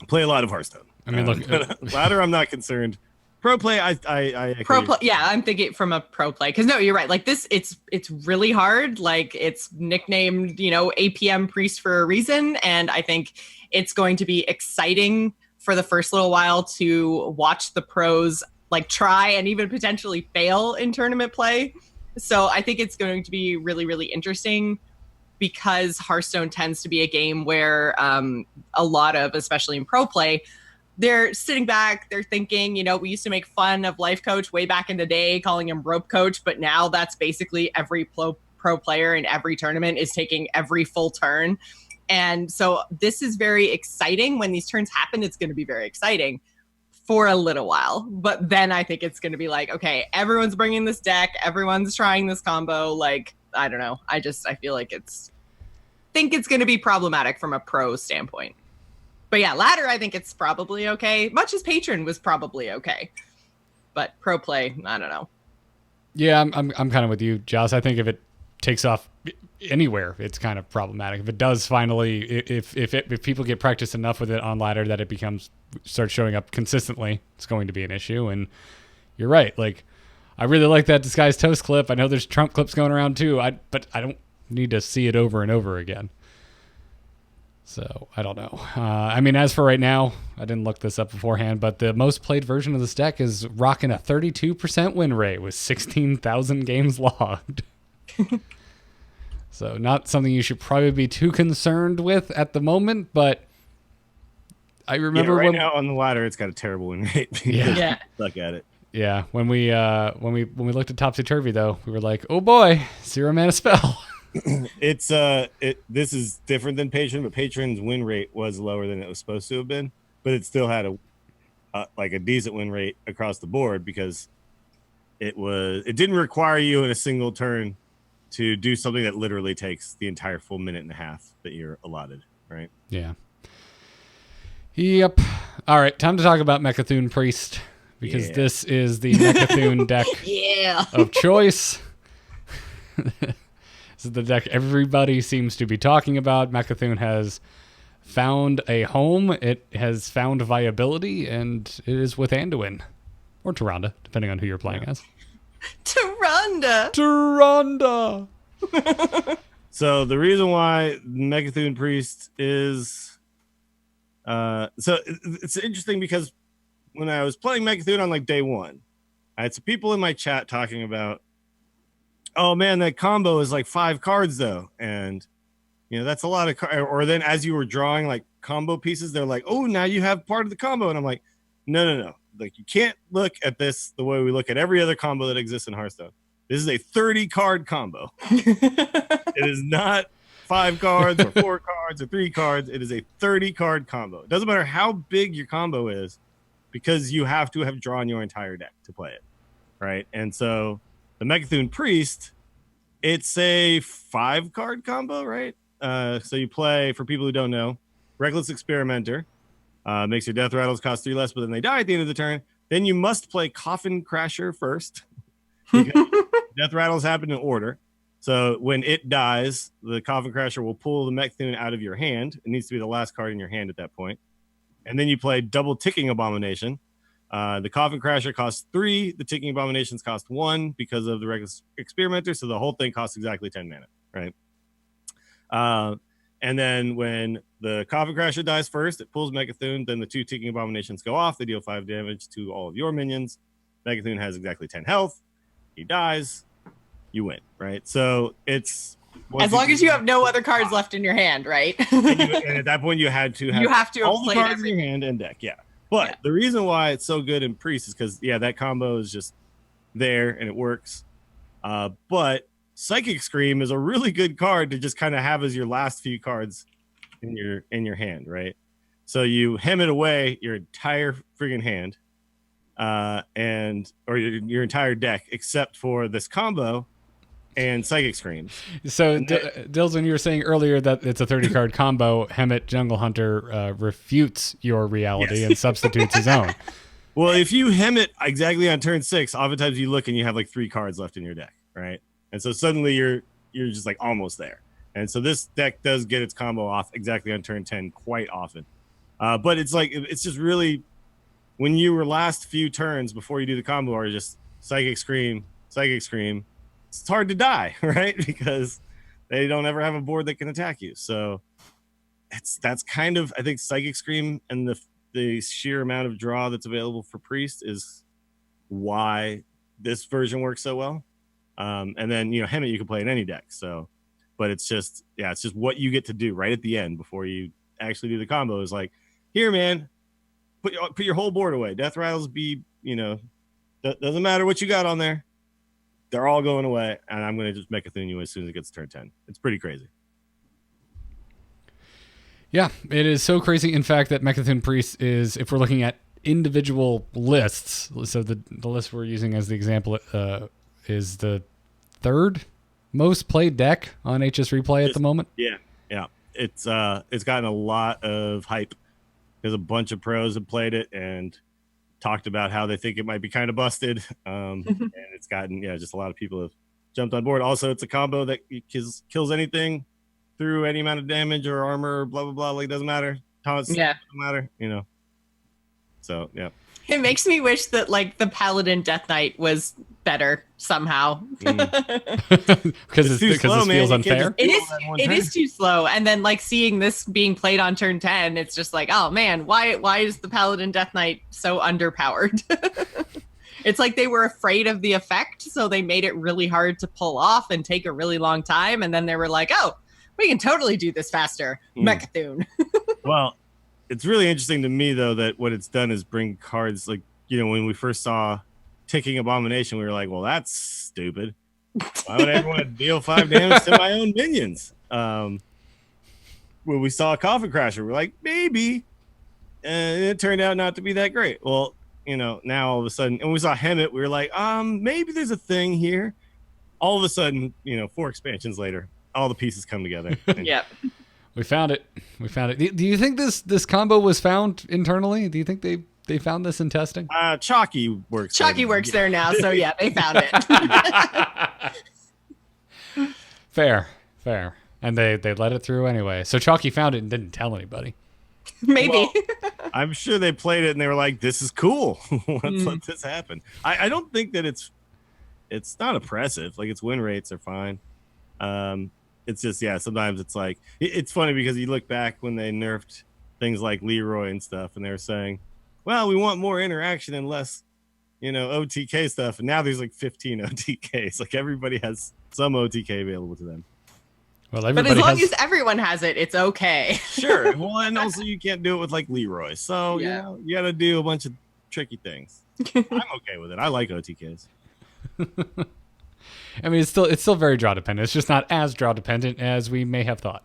play a lot of Hearthstone. I mean, look, ladder, I'm not concerned. Pro play, I pro play. Yeah, I'm thinking from a pro play, because no, you're right. Like this, it's really hard. Like it's nicknamed, APM Priest for a reason, and I think it's going to be exciting for the first little while to watch the pros like try and even potentially fail in tournament play. So I think it's going to be really, really interesting, because Hearthstone tends to be a game where a lot of, especially in pro play, they're sitting back, they're thinking, we used to make fun of Life Coach way back in the day, calling him Rope Coach, but now that's basically every pro player in every tournament is taking every full turn. And so this is very exciting. When these turns happen, it's going to be very exciting for a little while. But then I think it's going to be like, okay, everyone's bringing this deck. Everyone's trying this combo. Like, I don't know. I feel like think it's going to be problematic from a pro standpoint. But yeah, ladder, I think it's probably okay. Much as patron was probably okay. But pro play, I don't know. Yeah, I'm kind of with you, Joss. I think if it takes off anywhere, it's kind of problematic. If it does finally, if people get practice enough with it on ladder that it starts showing up consistently, it's going to be an issue. And you're right. Like, I really like that Disguised Toast clip. I know there's Trump clips going around too. But I don't need to see it over and over again. So I don't know. I mean, as for right now, I didn't look this up beforehand, but the most played version of this deck is rocking a 32% win rate with 16,000 games logged. So not something you should probably be too concerned with at the moment, but I remember right now on the ladder, it's got a terrible win rate. Yeah. Suck at it. Yeah, when we looked at Topsy Turvy though, we were like, oh boy, 0 mana spell. This is different than patron, but patron's win rate was lower than it was supposed to have been, but it still had a decent win rate across the board because it didn't require you in a single turn to do something that literally takes the entire full minute and a half that you're allotted, right? Yeah. Yep. All right, time to talk about Mecha'thun Priest because this is the Mecha'thun deck of choice. This is the deck everybody seems to be talking about. Mecha'thun has found a home. It has found viability, and it is with Anduin. Or Tyrande, depending on who you're playing as. Tyrande! So the reason why Mecha'thun Priest is... so it's interesting because when I was playing Mecha'thun on like day one, I had some people in my chat talking about, oh man, that combo is like 5 cards though. And, that's a lot of cards. Or then as you were drawing like combo pieces, they're like, oh, now you have part of the combo. And I'm like, no. Like, you can't look at this the way we look at every other combo that exists in Hearthstone. This is a 30 card combo. It is not 5 cards or 4 cards or 3 cards. It is a 30 card combo. It doesn't matter how big your combo is because you have to have drawn your entire deck to play it. Right. And so the Mecha'thun Priest, it's a 5 card combo, right? So you play, for people who don't know, Reckless Experimenter. Makes your Deathrattles cost 3 less, but then they die at the end of the turn. Then you must play Coffin Crasher first. Because Deathrattles happen in order. So when it dies, the Coffin Crasher will pull the Mecha'thun out of your hand. It needs to be the last card in your hand at that point. And then you play Double Ticking Abomination. The Coffin Crasher costs 3. The Ticking Abominations cost 1 because of the Reckless Experimenter. So the whole thing costs exactly 10 mana, right? And then when the Coffin Crasher dies first, it pulls Mecha'thun. Then the 2 Ticking Abominations go off. They deal 5 damage to all of your minions. Mecha'thun has exactly 10 health. He dies. You win, right? So it's... As long as you have no other cards left in your hand, right? and at that point, you had to have all the cards in your hand and deck, But the reason why it's so good in Priest is because, that combo is just there and it works. But Psychic Scream is a really good card to just kind of have as your last few cards in your hand, right? So you hem it away your entire friggin' hand, or your entire deck, except for this combo and Psychic Screams. So, Dills, when you were saying earlier that it's a 30-card combo, Hemet Jungle Hunter refutes your reality and substitutes his own. Well, if you hem it exactly on turn 6, oftentimes you look and you have like 3 cards left in your deck, right? And so suddenly you're just like almost there. And so this deck does get its combo off exactly on turn 10 quite often. But it's just really, when you were last few turns before you do the combo are just Psychic Scream, it's hard to die, right? Because they don't ever have a board that can attack you. So that's kind of, I think, Psychic Scream and the sheer amount of draw that's available for Priest is why this version works so well. And then, Hemet you can play in any deck. So, but it's just what you get to do right at the end before you actually do the combo is like, here, man, put your whole board away. Deathrattles doesn't matter what you got on there. They're all going away, and I'm going to just Mecha'thun you as soon as it gets to turn 10. It's pretty crazy. Yeah, it is so crazy, in fact, that Mecha'thun Priest is, if we're looking at individual lists, so the list we're using as the example is the third most played deck on HS Replay at the moment. Yeah. It's gotten a lot of hype because a bunch of pros have played it and talked about how they think it might be kind of busted. And it's gotten, just a lot of people have jumped on board. Also, it's a combo that kills anything through any amount of damage or armor, blah, blah, blah. Like, it doesn't matter. Taunts doesn't matter, So, yeah. It makes me wish that like the Paladin Death Knight was better somehow. Because this feels unfair. It is too slow. And then like seeing this being played on turn 10, it's just like, oh man, why is the Paladin Death Knight so underpowered? It's like they were afraid of the effect, so they made it really hard to pull off and take a really long time. And then they were like, oh, we can totally do this faster. Mecha'thun. Well, it's really interesting to me, though, that what it's done is bring cards like, when we first saw Ticking Abomination, we were like, well, that's stupid. Why would I ever want to deal 5 damage to my own minions? When we saw Coffin Crasher, we're like, maybe. And it turned out not to be that great. Well, now all of a sudden, and we saw Hemet, we were like, maybe there's a thing here. All of a sudden, 4 expansions later, all the pieces come together. Yep. We found it. Do you think this combo was found internally? Do you think they found this in testing? Chalky works. Chalky works there now, so yeah, they found it. Fair. And they let it through anyway. So Chalky found it and didn't tell anybody. Maybe. Well, I'm sure they played it and they were like, "This is cool. Let's let this happen." I don't think that it's not oppressive. Like, its win rates are fine. It's just, sometimes it's like, it's funny because you look back when they nerfed things like Leroy and stuff, and they were saying, well, we want more interaction and less, OTK stuff. And now there's like 15 OTKs. Like, everybody has some OTK available to them. Well, but as long as everyone has it, it's okay. Sure. Well, and also you can't do it with like Leroy. So, you got to do a bunch of tricky things. I'm okay with it. I like OTKs. I mean, it's still very draw dependent. It's just not as draw dependent as we may have thought.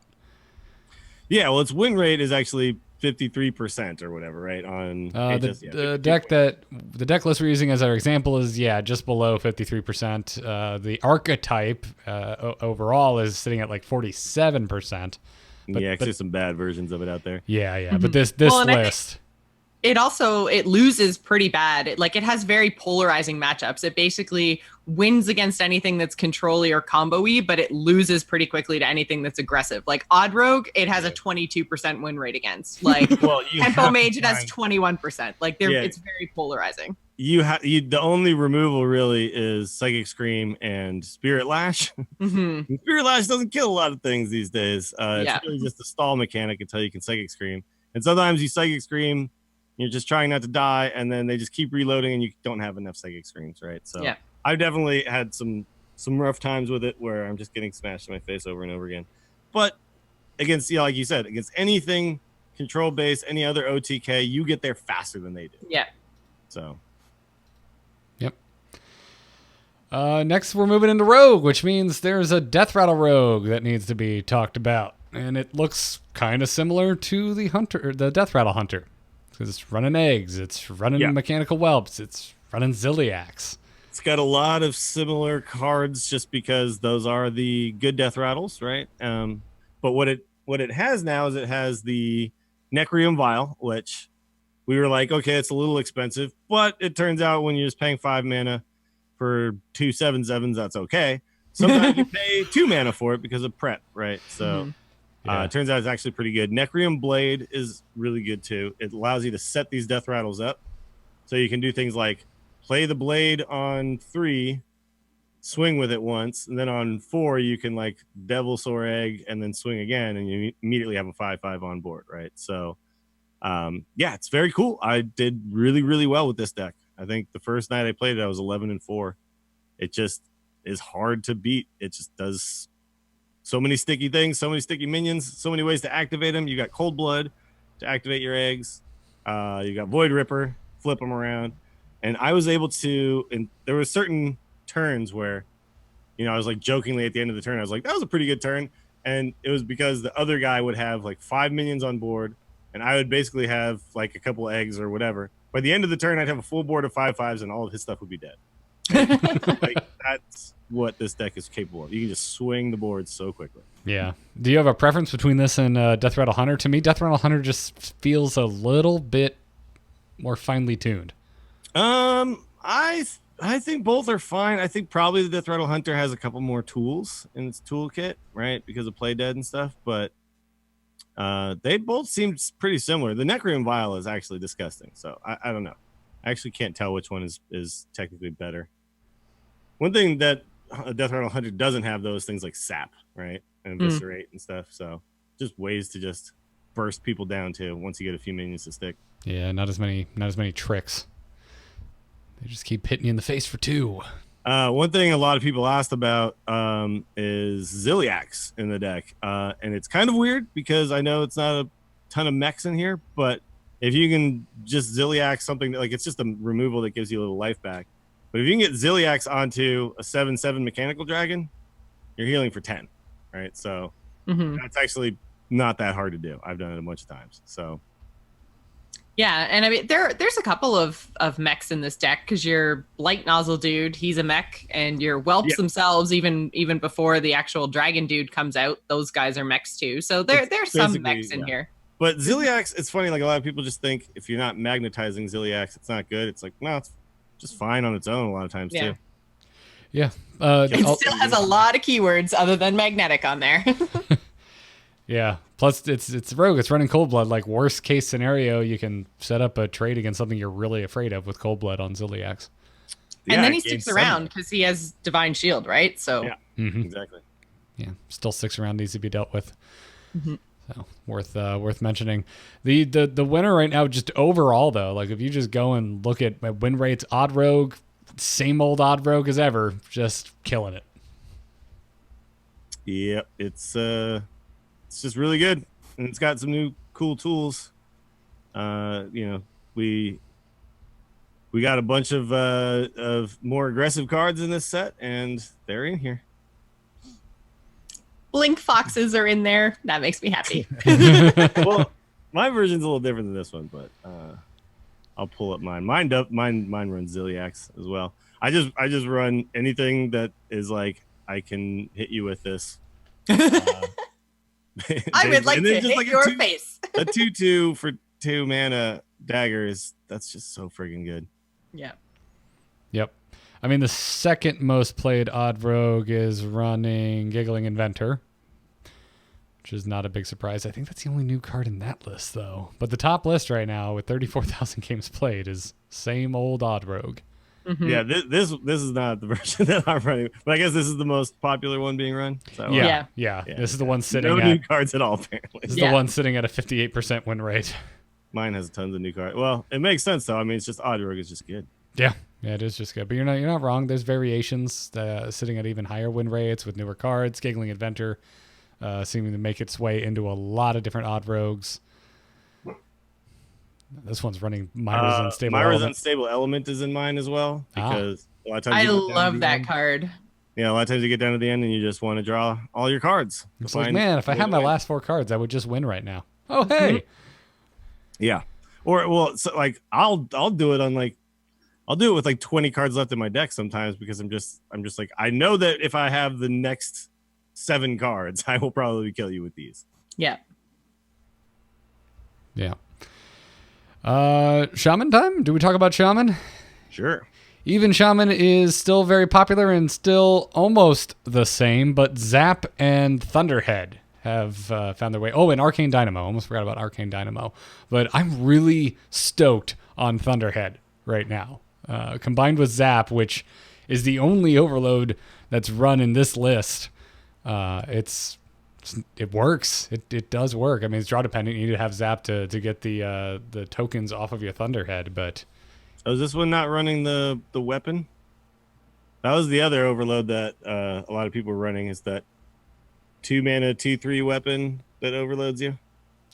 Yeah, well, its win rate is actually 53% or whatever, right? On the deck list we're using as our example is just below 53%. The archetype overall is sitting at like 47%. But there's some bad versions of it out there. Yeah. But this list. It loses pretty bad. It has very polarizing matchups. It basically wins against anything that's control-y or combo-y, but it loses pretty quickly to anything that's aggressive. Like Odd Rogue, it has a 22% win rate against. Like Tempo Mage, it has 21%. Like it's very polarizing. The only removal really is Psychic Scream and Spirit Lash. Mm-hmm. Spirit Lash doesn't kill a lot of things these days. It's really just a stall mechanic until you can Psychic Scream. And sometimes you Psychic Scream, you're just trying not to die, and then they just keep reloading, and you don't have enough Psychic Screams, right? So I've definitely had some rough times with it where I'm just getting smashed in my face over and over again. But against, like you said, against anything control-based, any other OTK, you get there faster than they do. Yeah. So. Yep. Next, we're moving into Rogue, which means there's a Deathrattle Rogue that needs to be talked about. And it looks kind of similar to the Deathrattle Hunter. Because it's running eggs, it's running mechanical whelps, it's running Ziliacs. It's got a lot of similar cards just because those are the good death rattles, right? But what it has now is it has the Necrium Vial, which we were like, okay, it's a little expensive, but it turns out when you're just paying 5 mana for 2 7/7s, that's okay. Sometimes you pay 2 mana for it because of prep, right? So it turns out it's actually pretty good. Necrium Blade is really good too. It allows you to set these death rattles up. So you can do things like play the blade on 3, swing with it once, and then on 4 you can like Devilsaur Egg and then swing again, and you immediately have a 5/5 on board, right? So it's very cool. I did really, really well with this deck. I think the first night I played it, I was 11-4. It just is hard to beat. It just does so many sticky things, so many sticky minions, so many ways to activate them. You got Cold Blood to activate your eggs. You got Void Ripper, flip them around. And I was able to, and there were certain turns where, I was like jokingly at the end of the turn, I was like, that was a pretty good turn. And it was because the other guy would have like 5 minions on board, and I would basically have like a couple eggs or whatever. By the end of the turn, I'd have a full board of 5/5s, and all of his stuff would be dead. Like, that's what this deck is capable of. You can just swing the board so quickly. Yeah. Do you have a preference between this and Deathrattle Hunter? To me, Deathrattle Hunter just feels a little bit more finely tuned. I think both are fine. I think probably the Deathrattle Hunter has a couple more tools in its toolkit, right? Because of Play Dead and stuff. But they both seem pretty similar. The Necroom Vial is actually disgusting. So I don't know. I actually can't tell which one is technically better. One thing that Deathrattle Hunter doesn't have, those things like Sap, right? And Eviscerate and stuff. So just ways to just burst people down too once you get a few minions to stick. Yeah, not as many tricks. They just keep hitting you in the face for 2. One thing a lot of people asked about is Ziliax in the deck. And it's kind of weird because I know it's not a ton of mechs in here, but if you can just Ziliax something that, like, it's just a removal that gives you a little life back. But if you can get Ziliax onto a 7/7 mechanical dragon, you're healing for 10, right? So that's actually not that hard to do. I've done it a bunch of times. So yeah, and I mean there's a couple of mechs in this deck because your Light Nozzle dude, he's a mech, and your Whelps themselves, even before the actual dragon dude comes out, those guys are mechs too. So there's some mechs in here. But Ziliax, it's funny, like a lot of people just think if you're not magnetizing Ziliax, it's not good. It's like, no, it's just fine on its own a lot of times too. Yeah. It still has a lot of keywords other than magnetic on there. Yeah. Plus, it's rogue. It's running Cold Blood. Like, worst case scenario, you can set up a trade against something you're really afraid of with Cold Blood on Ziliax. And then he sticks around because he has Divine Shield, right? So yeah, exactly. Yeah, still sticks around, needs to be dealt with. So worth mentioning. The winner right now, just overall though, like if you just go and look at my win rates, Odd Rogue, same old Odd Rogue as ever, just killing it. Yep, it's just really good, and it's got some new cool tools. We got a bunch of more aggressive cards in this set, and they're in here. Blink Foxes are in there. That makes me happy. Well, my version's a little different than this one, but I'll pull up mine. Mine runs Ziliax as well. I just run anything that is like, I can hit you with this. I would like to hit your face. A 2/2 for 2 mana daggers. That's just so friggin' good. Yeah. Yep. I mean, the second most played Odd Rogue is running Giggling Inventor, which is not a big surprise. I think that's the only new card in that list, though. But the top list right now with 34,000 games played is same old Odd Rogue. Yeah, this is not the version that I'm running, but I guess this is the most popular one being run. Yeah. This is the one sitting no new cards at all, apparently. This is the one sitting at a 58% win rate. Mine has tons of new cards. Well, it makes sense though. I mean, it's just Odd Rogue is just good. Yeah, it is just good. But you're not wrong. There's variations sitting at even higher win rates with newer cards. Giggling Inventor seeming to make its way into a lot of different Odd Rogues. This one's running Myra's Unstable Myra's Element. Unstable Element is in mine as well, because a lot of times I love that card. Yeah, a lot of times you get down to the end and you just want to draw all your cards. It's like, man, if I had my last 4 cards, I would just win right now. Oh, hey. Yeah. Or so like I'll do it on like, I'll do it with like 20 cards left in my deck sometimes, because I'm just like, I know that if I have the next 7 cards, I will probably kill you with these. Yeah. Yeah. Shaman time? Do we talk about Shaman? Sure. Even Shaman is still very popular and still almost the same, but Zap and Thunderhead have found their way. Oh, and Arcane Dynamo. Almost forgot about Arcane Dynamo. But I'm really stoked on Thunderhead right now. Combined with Zap, which is the only overload that's run in this list, it works. It does work. I mean, it's draw dependent. You need to have Zap to get the tokens off of your Thunderhead. But is this one not running the weapon? That was the other overload that a lot of people were running. Is that 2 mana 2/3 weapon that overloads you?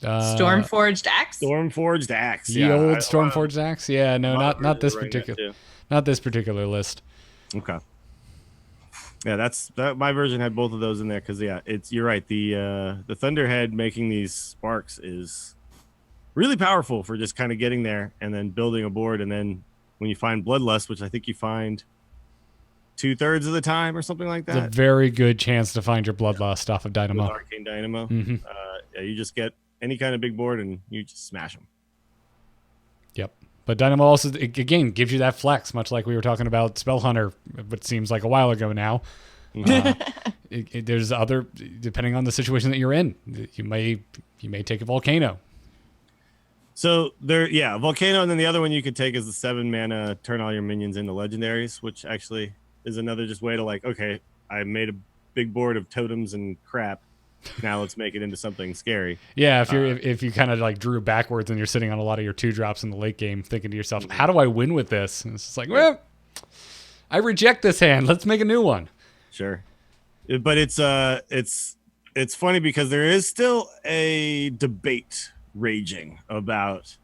Stormforged Axe. Stormforged Axe. The old Stormforged Axe. Yeah, no, not this particular. Not this particular list. Okay. Yeah, that. My version had both of those in there because you're right. The Thunderhead making these sparks is really powerful for just kind of getting there and then building a board. And then when you find Bloodlust, which I think you find 2/3 of the time or something like It's a that, very good chance to find your Bloodlust off of with Dynamo. Arcane Dynamo, Mm-hmm. yeah, you just get any kind of big board and you just smash them. Yep. But Dynamo also, again, gives you that flex, much like we were talking about Spell Hunter, what seems like a while ago now. There's other, depending on the situation that you're in, you may take a Volcano. So Volcano, and then the other one you could take is the 7 mana, turn all your minions into legendaries, which actually is another just way to like, okay, I made a big board of totems and crap. Now let's make it into something scary. Yeah, if you kind of like drew backwards and you're sitting on a lot of your 2-drops in the late game, thinking to yourself, how do I win with this? And it's just like, well, I reject this hand. Let's make a new one. Sure, but it's funny because there is still a debate raging about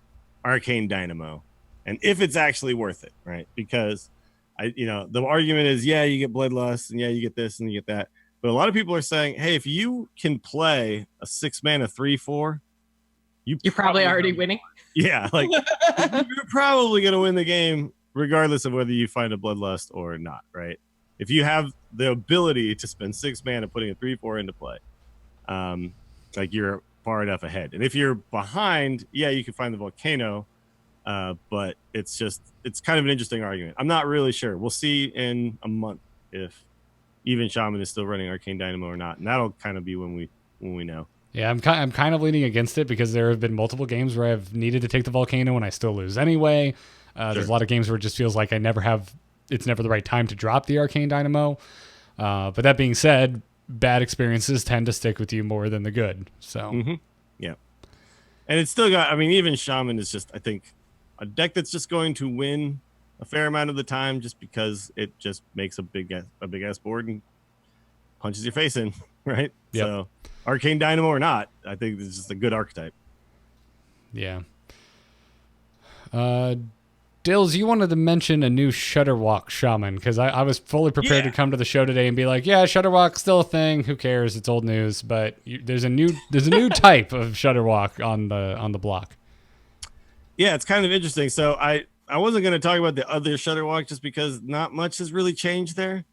Arcane Dynamo and if it's actually worth it, right? Because the argument is, yeah, you get Bloodlust and yeah, you get this and you get that. But a lot of people are saying, hey, if you can play a 6 mana 3/4, you're probably already winning. Yeah, like you're probably going to win the game regardless of whether you find a Bloodlust or not, right? If you have the ability to spend 6 mana putting a 3/4 into play, like you're far enough ahead. And if you're behind, yeah, you can find the Volcano, but it's kind of an interesting argument. I'm not really sure. We'll see in a month if even Shaman is still running Arcane Dynamo or not, and that'll kind of be when we know. Yeah, I'm kind of leaning against it because there have been multiple games where I've needed to take the Volcano and I still lose anyway. There's a lot of games where it just feels like it's never the right time to drop the Arcane Dynamo. But that being said, bad experiences tend to stick with you more than the good. So, yeah, and it's still got. I mean, even Shaman is just, I think, a deck that's just going to win a fair amount of the time, just because it just makes a big ass board and punches your face in, right? Yep. So, Arcane Dynamo or not, I think it's just a good archetype. Yeah. Dills, you wanted to mention a new Shudderwalk Shaman because I was fully prepared to come to the show today and be like, yeah, Shudderwalk's still a thing. Who cares? It's old news. But there's a new type of Shudderwalk on the block. Yeah, it's kind of interesting. So I wasn't going to talk about the other Shudderwalk just because not much has really changed there.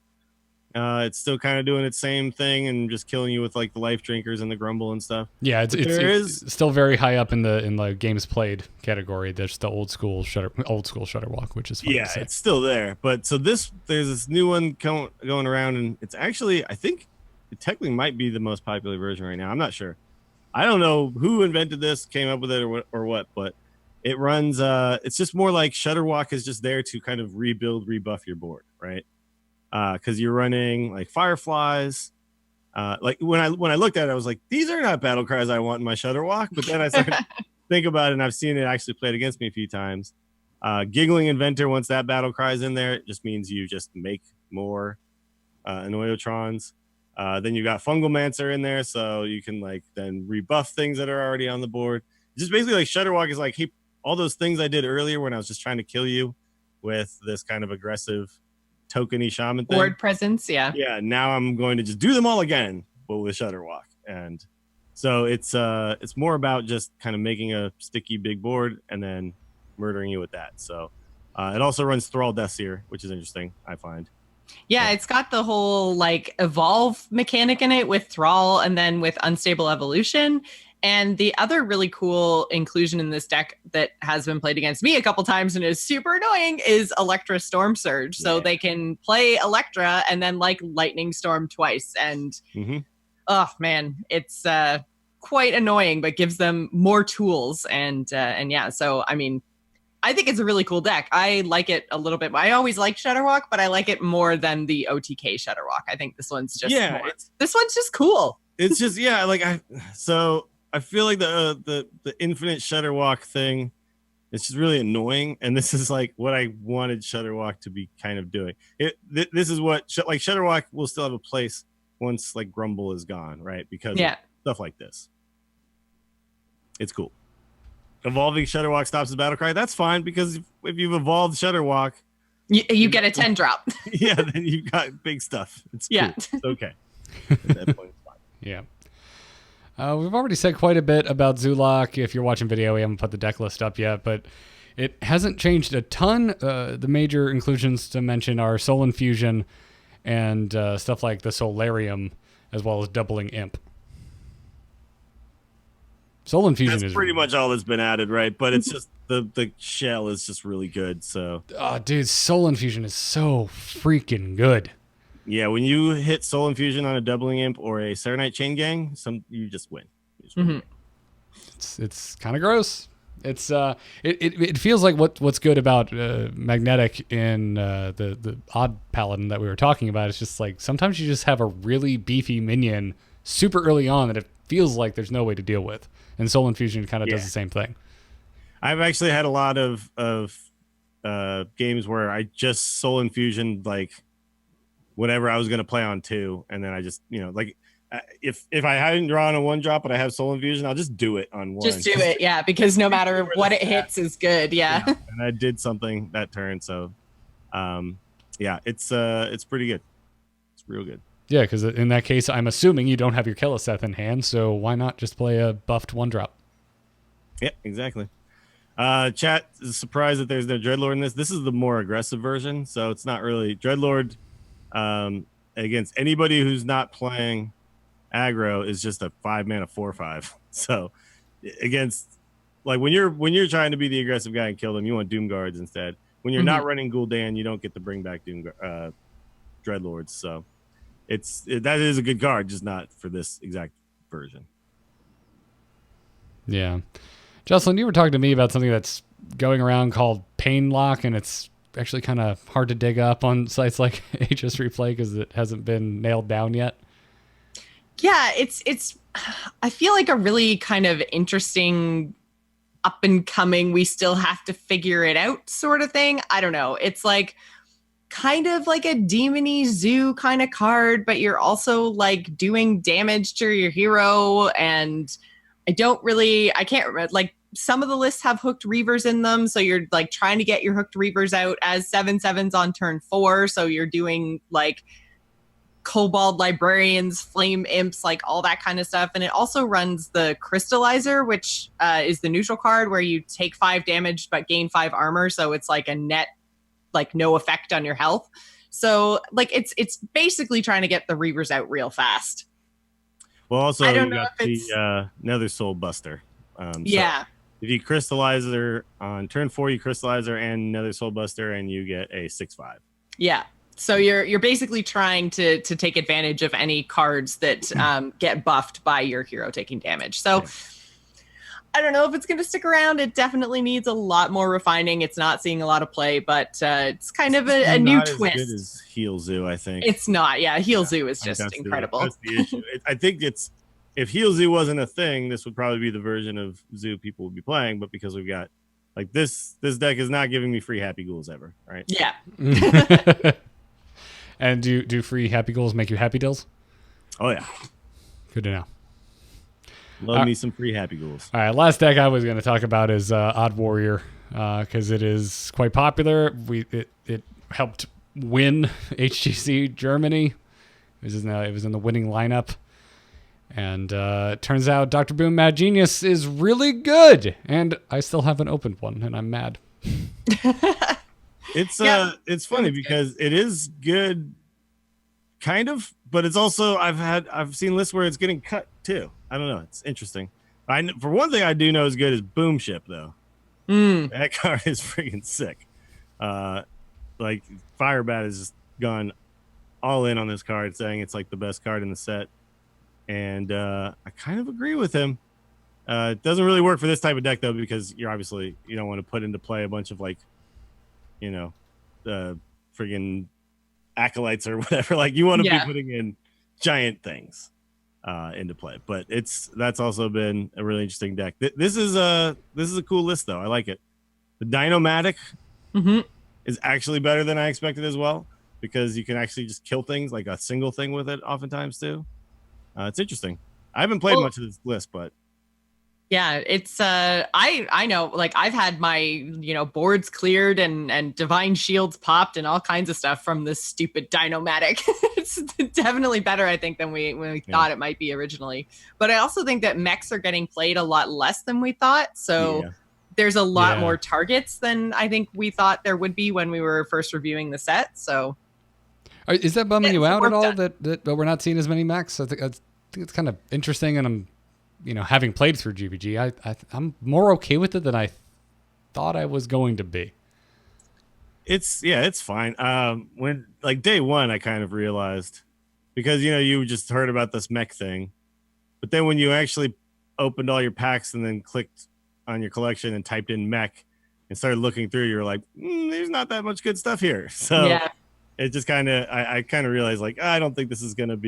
It's still kind of doing its same thing and just killing you with like the life drinkers and the grumble and stuff. Yeah, it's still very high up in the games played category. There's the old school Shudderwalk, which is fun to say. It's still there. But so there's this new one going around, and it's actually, I think it technically might be the most popular version right now. I'm not sure. I don't know who invented this, came up with it, or what, but it runs. It's just more like Shudderwalk is just there to kind of rebuff your board, right? Because you're running like Fireflies. Like when I looked at it, I was like, these are not battle cries I want in my Shudderwalk. But then I started to think about it, and I've seen it actually played against me a few times. Giggling Inventor, once that battle cry's in there, it just means you just make more Annoyotrons. Then you got Fungalmancer in there, so you can like then rebuff things that are already on the board. Just basically like Shudderwalk is like, hey, all those things I did earlier when I was just trying to kill you with this kind of aggressive tokeny Shaman thing. Board presence, yeah. Yeah, now I'm going to just do them all again, but with Shudderwalk. And so it's more about just kind of making a sticky big board and then murdering you with that. So it also runs Thrall Deathseer, which is interesting, I find. Yeah, it's got the whole like evolve mechanic in it with Thrall and then with Unstable Evolution. And the other really cool inclusion in this deck that has been played against me a couple times and is super annoying is Electra Storm Surge. So they can play Electra and then like Lightning Storm twice. And oh man, it's quite annoying, but gives them more tools. And yeah, so I mean, I think it's a really cool deck. I like it a little bit. I always like Shudderwalk, but I like it more than the OTK Shudderwalk. I think this one's just this one's just cool. It's just I feel like the infinite Shudderwalk thing, it's just really annoying, and this is like what I wanted Shudderwalk to be kind of doing. This is what like Shudderwalk will still have a place once like Grumble is gone, right? Because of stuff like this. It's cool. Evolving Shudderwalk stops the battle cry. That's fine because if you've evolved Shudderwalk, You get a 10 drop. Yeah, then you got big stuff. It's cool. It's okay. At that point, it's fine. Yeah. We've already said quite a bit about Zulok. If you're watching video, we haven't put the deck list up yet, but it hasn't changed a ton. The major inclusions to mention are Soul Infusion and stuff like the Solarium, as well as doubling Imp. Soul Infusion that's is pretty much all that's been added, right? But it's just the shell is just really good. So, dude, Soul Infusion is so freaking good. Yeah, when you hit Soul Infusion on a doubling imp or a Serenite Chain Gang, you just win. It's kind of gross. It's it feels like what's good about Magnetic in the Odd Paladin that we were talking about. It's just like sometimes you just have a really beefy minion super early on that it feels like there's no way to deal with, and Soul Infusion kind of does the same thing. I've actually had a lot of games where I just Soul Infusion like whatever I was going to play on 2, and then I just like if I hadn't drawn a 1-drop but I have Soul Infusion, I'll just do it on 1. Just do it, yeah, because no matter what it hits is good, yeah. And I did something that turn, so it's pretty good. It's real good. Yeah, because in that case, I'm assuming you don't have your Keleseth in hand, so why not just play a buffed 1-drop? Yeah, exactly. Chat is surprised that there's no Dreadlord in this. This is the more aggressive version, so it's not really Dreadlord. Against anybody who's not playing aggro is just a 5-mana 4/5. So against like when you're trying to be the aggressive guy and kill them, you want Doom Guards instead. When you're not running Gul'dan, you don't get to bring back Dreadlords. So that is a good card, just not for this exact version. Yeah. Jocelyn, you were talking to me about something that's going around called Pain Lock, and it's actually kind of hard to dig up on sites like HS Replay because it hasn't been nailed down yet. Yeah, it's I feel like a really kind of interesting up and coming, we still have to figure it out sort of thing. I don't know. It's like kind of like a demony zoo kind of card, but you're also like doing damage to your hero, and I can't remember, like some of the lists have hooked reavers in them, so you're like trying to get your hooked reavers out as 7/7s on turn 4, so you're doing like Kobold Librarians, Flame Imps, like all that kind of stuff. And it also runs the Crystallizer, which is the neutral card where you take 5 damage but gain 5 armor, so it's like a net like no effect on your health. So like it's basically trying to get the reavers out real fast. Well, also you got the Nether Soul Buster. Yeah. If you Crystallizer on turn 4, you Crystallizer and Nether Soul Buster, and you get a 6/5. Yeah. So you're basically trying to take advantage of any cards that get buffed by your hero taking damage. So yeah. I don't know if it's going to stick around. It definitely needs a lot more refining. It's not seeing a lot of play, but it's kind of a new twist. Not as good as Heal Zoo, I think. It's not. Yeah, Heal Zoo is just incredible. That's the issue. I think if Heal Zoo wasn't a thing, this would probably be the version of Zoo people would be playing. But because we've got like this deck is not giving me free Happy Ghouls ever, right? Yeah. And do free Happy Ghouls make you Happy Dills? Oh yeah. Good to know. Love me some free Happy Ghouls. All right, last deck I was going to talk about is Odd Warrior because it is quite popular. It helped win HGC Germany. It was in the winning lineup. And it turns out Dr. Boom Mad Genius is really good. And I still haven't opened one, and I'm mad. It's funny because it is good, kind of, but it's also I've seen lists where it's getting cut too. I don't know. It's interesting. For one thing, I do know is good is Boom Ship though. That card is freaking sick. Like Firebat has just gone all in on this card, saying it's like the best card in the set, and I kind of agree with him. It doesn't really work for this type of deck though, because you don't want to put into play a bunch of like, friggin' acolytes or whatever. Like you want to be putting in giant things into play. But that's also been a really interesting deck. This is a cool list though. I like it. The Dinomatic is actually better than I expected as well, because you can actually just kill things like a single thing with it oftentimes too. It's interesting. I haven't played much of this list, but Yeah, it's I know, like I've had my boards cleared and divine shields popped and all kinds of stuff from this stupid Dinomatic. It's definitely better, I think, than we thought it might be originally. But I also think that mechs are getting played a lot less than we thought. So there's a lot more targets than I think we thought there would be when we were first reviewing the set. So is that bumming you out at all that we're not seeing as many mechs? I think it's kind of interesting, and I'm having played through GVG, I'm more okay with it than I thought I was going to be. It's fine. When like day one, I kind of realized, because you just heard about this mech thing, but then when you actually opened all your packs and then clicked on your collection and typed in mech and started looking through, you were like, there's not that much good stuff here. So it just kind of, I kind of realized, like, I don't think this is not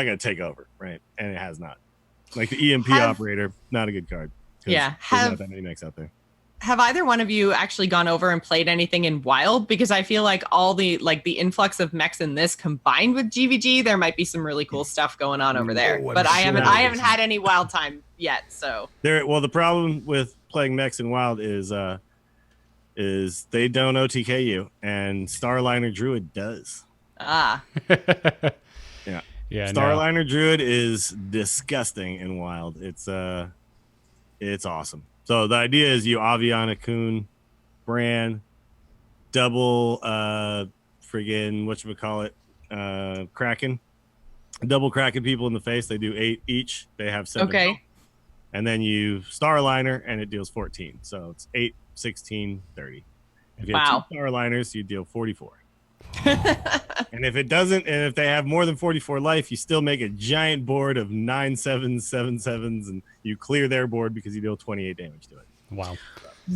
going to take over, right? And it has not. Like the EMP operator, not a good card. Yeah, there's not that many mechs out there. Have either one of you actually gone over and played anything in Wild? Because I feel like all the influx of mechs in this combined with GVG, there might be some really cool stuff going on over there. But I haven't had any Wild time yet. So well, the problem with playing mechs in Wild is they don't OTK you, and Starliner Druid does. Yeah, Starliner Druid is disgusting in Wild. It's awesome. So the idea is you Aviana Kun, Bran, double friggin' whatchamacallit, Kraken. Double Kraken people in the face. They do 8 each. They have 7. Okay. And then you Starliner and it deals 14. So it's 8, 16, 30. If you have 2 Starliners, you deal 44. And if it doesn't, and if they have more than 44 life, you still make a giant board of 9 7s, 7 7s, and you clear their board because you deal 28 damage to it. Wow.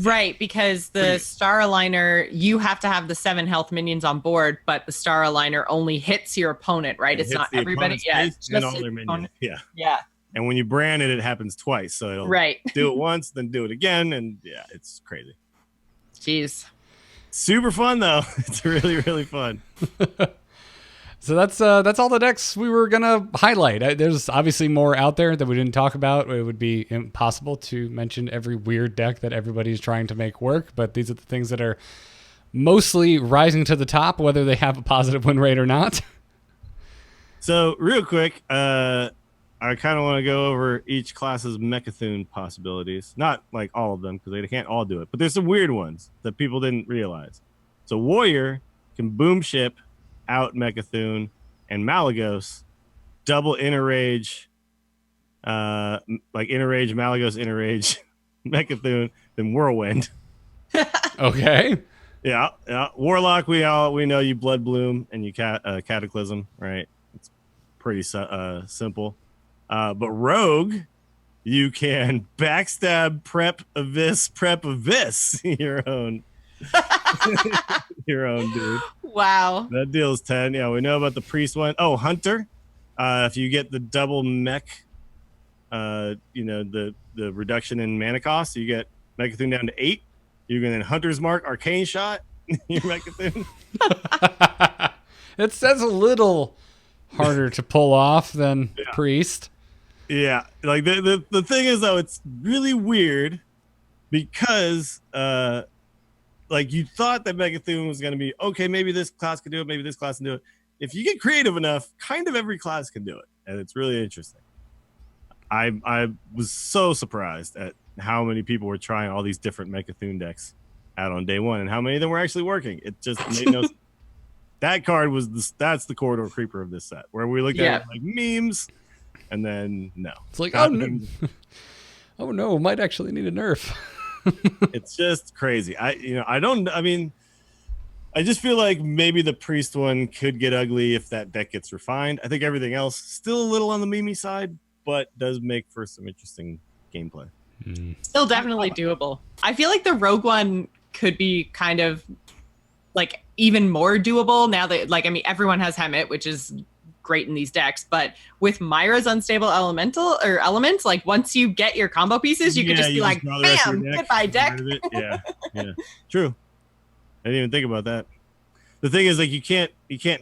Right, because the Star Aligner, you have to have the 7 health minions on board, but the Star Aligner only hits your opponent, right? It's not everybody. Yeah, it's just all their minions. Yeah. And when you brand it, it happens twice. So it'll do it once, then do it again, and it's crazy. Jeez. Super fun though. It's really, really fun. So that's all the decks we were gonna highlight. There's obviously more out there that we didn't talk about. It would be impossible to mention every weird deck that everybody's trying to make work, but these are the things that are mostly rising to the top, whether they have a positive win rate or not. So real quick, I kind of want to go over each class's Mecha'thun possibilities. Not like all of them, because they can't all do it. But there's some weird ones that people didn't realize. So Warrior can boom ship out Mecha'thun and Malagos, double inner rage, like inner rage, Malagos, inner rage, Mecha'thun, then Whirlwind. Okay. Yeah. Warlock, we know you Blood Bloom and you Cataclysm, right? It's pretty simple. But Rogue, you can backstab, prep Abyss, your own dude. Wow. That deals 10. Yeah, we know about the Priest one. Oh, Hunter. If you get the double mech, the reduction in mana cost, you get Mecha'thun down to 8. You can then Hunter's Mark, Arcane Shot, your Mecha'thun. That's a little harder to pull off than Priest. Yeah, like the thing is though, it's really weird because like you thought that Mecha'thun was going to be okay. Maybe this class can do it. Maybe this class can do it. If you get creative enough, kind of every class can do it, and it's really interesting. I was so surprised at how many people were trying all these different Mecha'thun decks out on day one, and how many of them were actually working. It just made no sense. That card that's the corridor creeper of this set, where we looked at it like memes. And then no, it's like, oh no, might actually need a nerf. It's just crazy. I just feel like maybe the Priest one could get ugly if that deck gets refined. I think everything else still a little on the meme side, but does make for some interesting gameplay. Still definitely doable. I feel like the Rogue one could be kind of like even more doable now that everyone has Hemet, which is great in these decks, but with Myra's unstable elements, like once you get your combo pieces, you can just be like, bam, goodbye deck. Yeah, true. I didn't even think about that. The thing is, like, you can't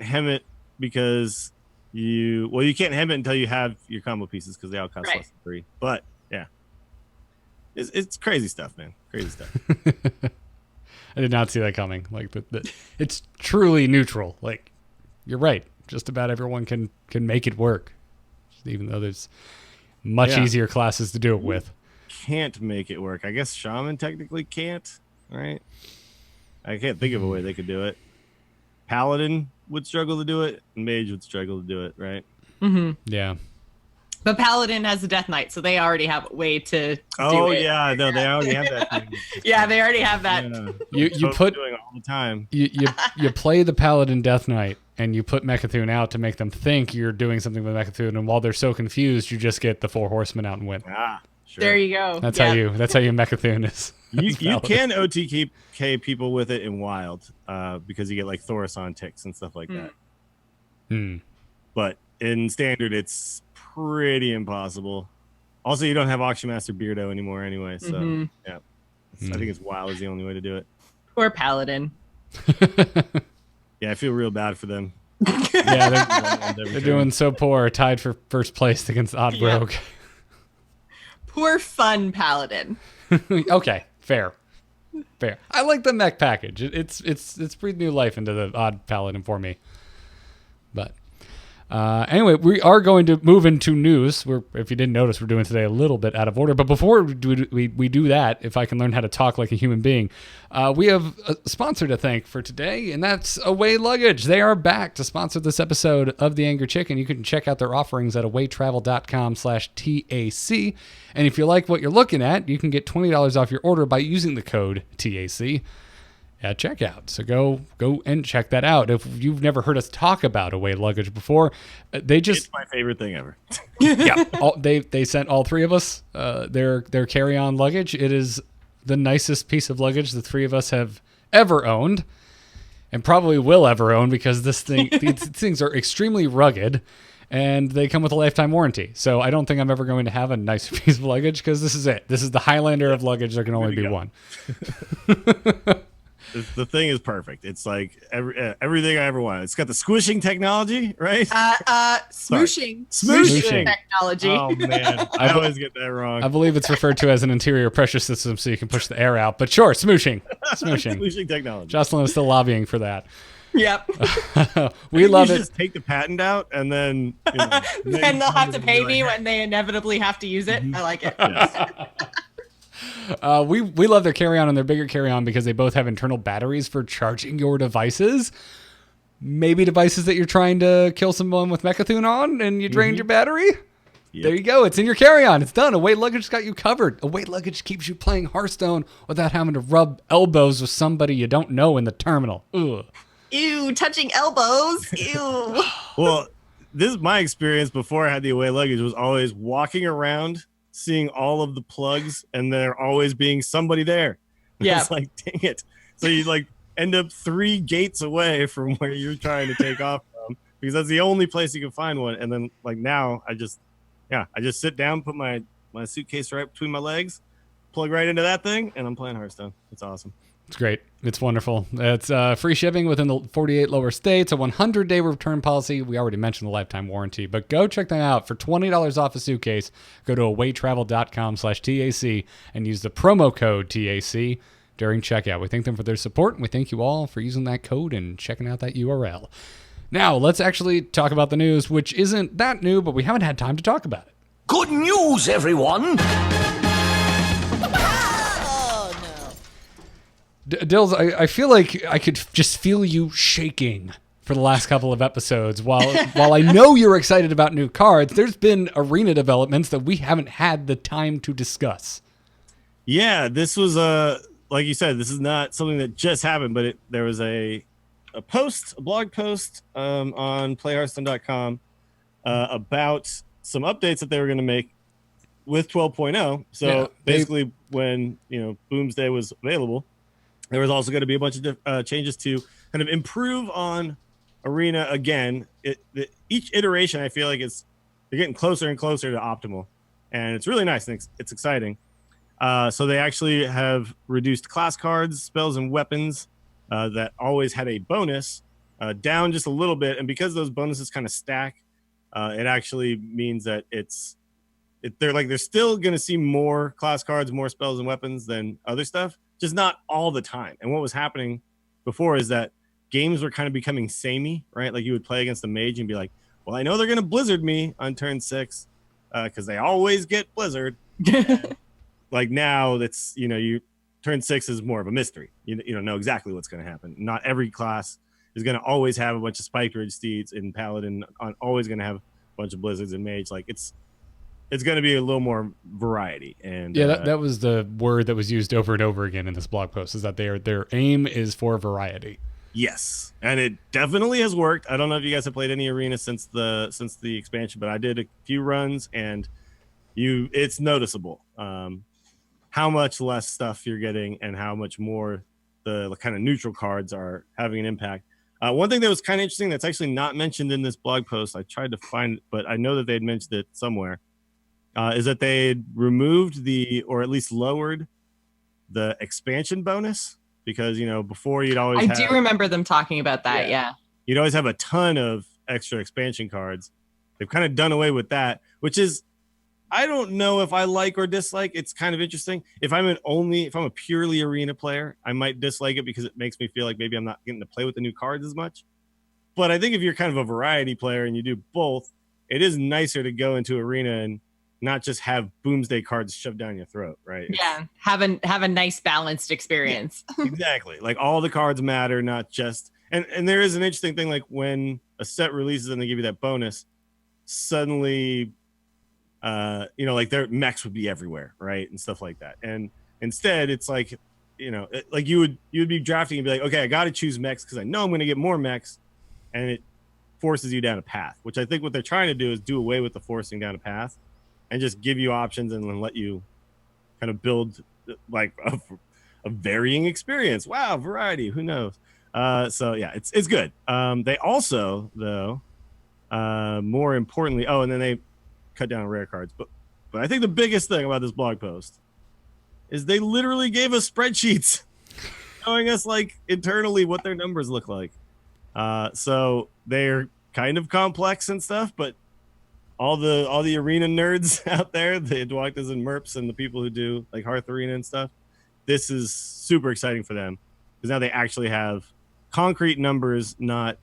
hem it because you can't hem it until you have your combo pieces because they all cost less than 3. But Yeah. It's crazy stuff, man. Crazy stuff. I did not see that coming. Like it's truly neutral. Like you're right. Just about everyone can make it work, even though there's much easier classes to do it with. Can't make it work. I guess Shaman technically can't. Right? I can't think of a way they could do it. Paladin would struggle to do it, and Mage would struggle to do it. Right? Mm-hmm. Yeah. But Paladin has the Death Knight, so they already have a way to do it. Oh yeah, no, they already have that thing. Yeah, they already have that. Yeah. You put doing it all the time. You play the Paladin Death Knight and you put Mecha'thun out to make them think you're doing something with Mecha'thun, and while they're so confused, you just get the 4 horsemen out and win. Ah, sure. There you go. That's how you Mecha'thun is. You can OTK people with it in Wild, because you get like Thaurissan ticks and stuff like that. But in Standard, it's pretty impossible. Also, you don't have Auction Master Beardo anymore anyway, so yeah. I think it's Wild is the only way to do it. Poor Paladin. Yeah, I feel real bad for them. Yeah, they're doing so poor, tied for first place against Odd Rogue. Poor fun Paladin. Okay, fair. I like the mech package. It's breathed new life into the Odd Paladin for me. But anyway, we are going to move into news. If you didn't notice, we're doing today a little bit out of order. But before we do that, if I can learn how to talk like a human being, we have a sponsor to thank for today, and that's Away Luggage. They are back to sponsor this episode of The Angry Chicken. You can check out their offerings at awaytravel.com/TAC. And if you like what you're looking at, you can get $20 off your order by using the code TAC at checkout. So go and check that out. If you've never heard us talk about Away Luggage before, it's my favorite thing ever. Yeah, they sent all three of us their carry-on luggage. It is the nicest piece of luggage the three of us have ever owned, and probably will ever own, because these things are extremely rugged, and they come with a lifetime warranty. So I don't think I'm ever going to have a nicer piece of luggage, because this is it. This is the Highlander of luggage. There can only be one. The thing is perfect. It's like everything I ever wanted. It's got the squishing technology, right? Smooshing technology. Oh man, I always get that wrong. I believe it's referred to as an interior pressure system, so you can push the air out. But sure, smooshing. Smooshing technology. Jocelyn is still lobbying for that. Yep. We love it. Just take the patent out, and then then they'll have to pay me when they inevitably have to use it. I like it. Yes. We love their carry-on and their bigger carry-on because they both have internal batteries for charging your devices. Maybe devices that you're trying to kill someone with Mecha'thun on, and you drained your battery. Yep. There you go. It's in your carry-on. It's done. Away Luggage got you covered. Away Luggage keeps you playing Hearthstone without having to rub elbows with somebody you don't know in the terminal. Ugh. Ew, touching elbows. Ew. Well, this is my experience before I had the Away Luggage, was always walking around, seeing all of the plugs, and there always being somebody there. Yeah. It's like, dang it. So you like end up 3 gates away from where you're trying to take off from, because that's the only place you can find one. And then like now I just sit down, put my suitcase right between my legs, plug right into that thing, and I'm playing Hearthstone. It's awesome. It's great. It's wonderful. It's free shipping within the 48 lower states, a 100-day return policy. We already mentioned the lifetime warranty, but go check them out. For $20 off a suitcase, go to awaytravel.com/TAC and use the promo code TAC during checkout. We thank them for their support, and we thank you all for using that code and checking out that URL. Now, let's actually talk about the news, which isn't that new, but we haven't had time to talk about it. Good news, everyone! Dills, I feel like I could just feel you shaking for the last couple of episodes. While I know you're excited about new cards, there's been arena developments that we haven't had the time to discuss. Yeah, this was like you said, this is not something that just happened, but there was a blog post on playhearthstone.com about some updates that they were going to make with 12.0. So basically, when Boomsday was available, there was also going to be a bunch of changes to kind of improve on Arena again. Each iteration, I feel like they're getting closer and closer to optimal, and it's really nice and it's exciting. So they actually have reduced class cards, spells, and weapons that always had a bonus down just a little bit, and because those bonuses kind of stack, it actually means that it's they're still going to see more class cards, more spells and weapons than other stuff, just not all the time. And what was happening before is that games were kind of becoming samey, right? Like you would play against a mage and be like, well, I know they're going to blizzard me on turn 6 because they always get blizzard. Like now that's, you turn 6 is more of a mystery. You don't know exactly what's going to happen. Not every class is going to always have a bunch of Spike Ridge Steeds, and Paladin always going to have a bunch of blizzards and mage. Like it's going to be a little more variety. And that was the word that was used over and over again in this blog post, is that their aim is for variety. Yes, and it definitely has worked. I don't know if you guys have played any arena since the expansion, but I did a few runs, and it's noticeable how much less stuff you're getting and how much more the kind of neutral cards are having an impact. One thing that was kind of interesting that's actually not mentioned in this blog post, I tried to find it, but I know that they'd mentioned it somewhere, is that they removed or at least lowered the expansion bonus, because before you'd always I do remember them talking about that. Yeah, you'd always have a ton of extra expansion cards. They've kind of done away with that, which is, I don't know if I like or dislike. It's kind of interesting. If I'm a purely arena player, I might dislike it because it makes me feel like maybe I'm not getting to play with the new cards as much. But I think if you're kind of a variety player and you do both, it is nicer to go into arena and not just have Boomsday cards shoved down your throat, right? Have a nice balanced experience. Yeah, exactly. Like all the cards matter, not just and there is an interesting thing, like when a set releases and they give you that bonus, suddenly like their mechs would be everywhere, right? And stuff like that. And instead it's like, like you would be drafting and be like, okay, I got to choose mechs because I know I'm going to get more mechs, and it forces you down a path, which I think what they're trying to do is do away with the forcing down a path and just give you options and then let you kind of build like a varying experience. Wow, variety, who knows? So yeah, it's good. They also, though, more importantly, and then they cut down on rare cards. But I think the biggest thing about this blog post is they literally gave us spreadsheets showing us like internally what their numbers look like. So they're kind of complex and stuff, but all the arena nerds out there, the Dwaktas and Merps and the people who do like Hearth Arena and stuff, this is super exciting for them because now they actually have concrete numbers, not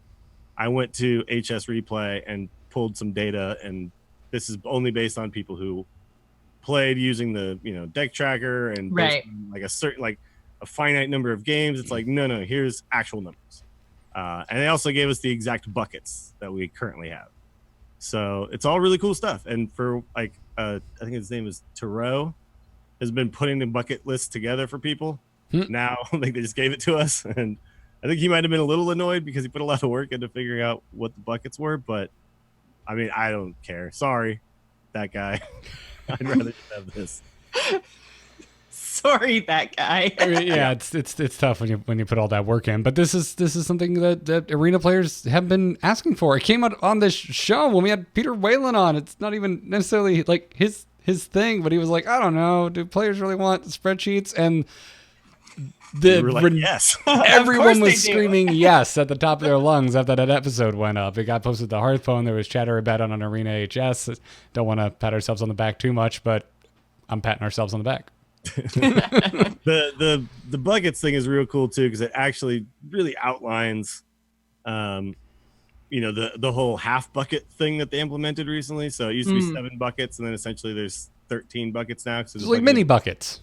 I went to HS Replay and pulled some data, and this is only based on people who played using the deck tracker and like a certain like a finite number of games. It's like no, here's actual numbers, and they also gave us the exact buckets that we currently have. So it's all really cool stuff. And for like, I think his name is Tarot, has been putting the bucket list together for people. Now, like they just gave it to us, and I think he might have been a little annoyed because he put a lot of work into figuring out what the buckets were. But I mean, I don't care. Sorry, that guy. I'd rather just have this. Sorry, that guy. I mean, yeah, it's tough when you put all that work in. But this is something that arena players have been asking for. It came out on this show when we had Peter Whalen on. It's not even necessarily like his thing, but he was like, I don't know, do players really want spreadsheets? And yes. Everyone was screaming yes at the top of their lungs after that episode went up. It got posted to Hearthstone. There was chatter about it on Arena HS. Don't want to pat ourselves on the back too much, but I'm patting ourselves on the back. the buckets thing is real cool too, because it actually really outlines the whole half bucket thing that they implemented recently. So it used to be 7 buckets, and then essentially there's 13 buckets now. So it's like mini buckets,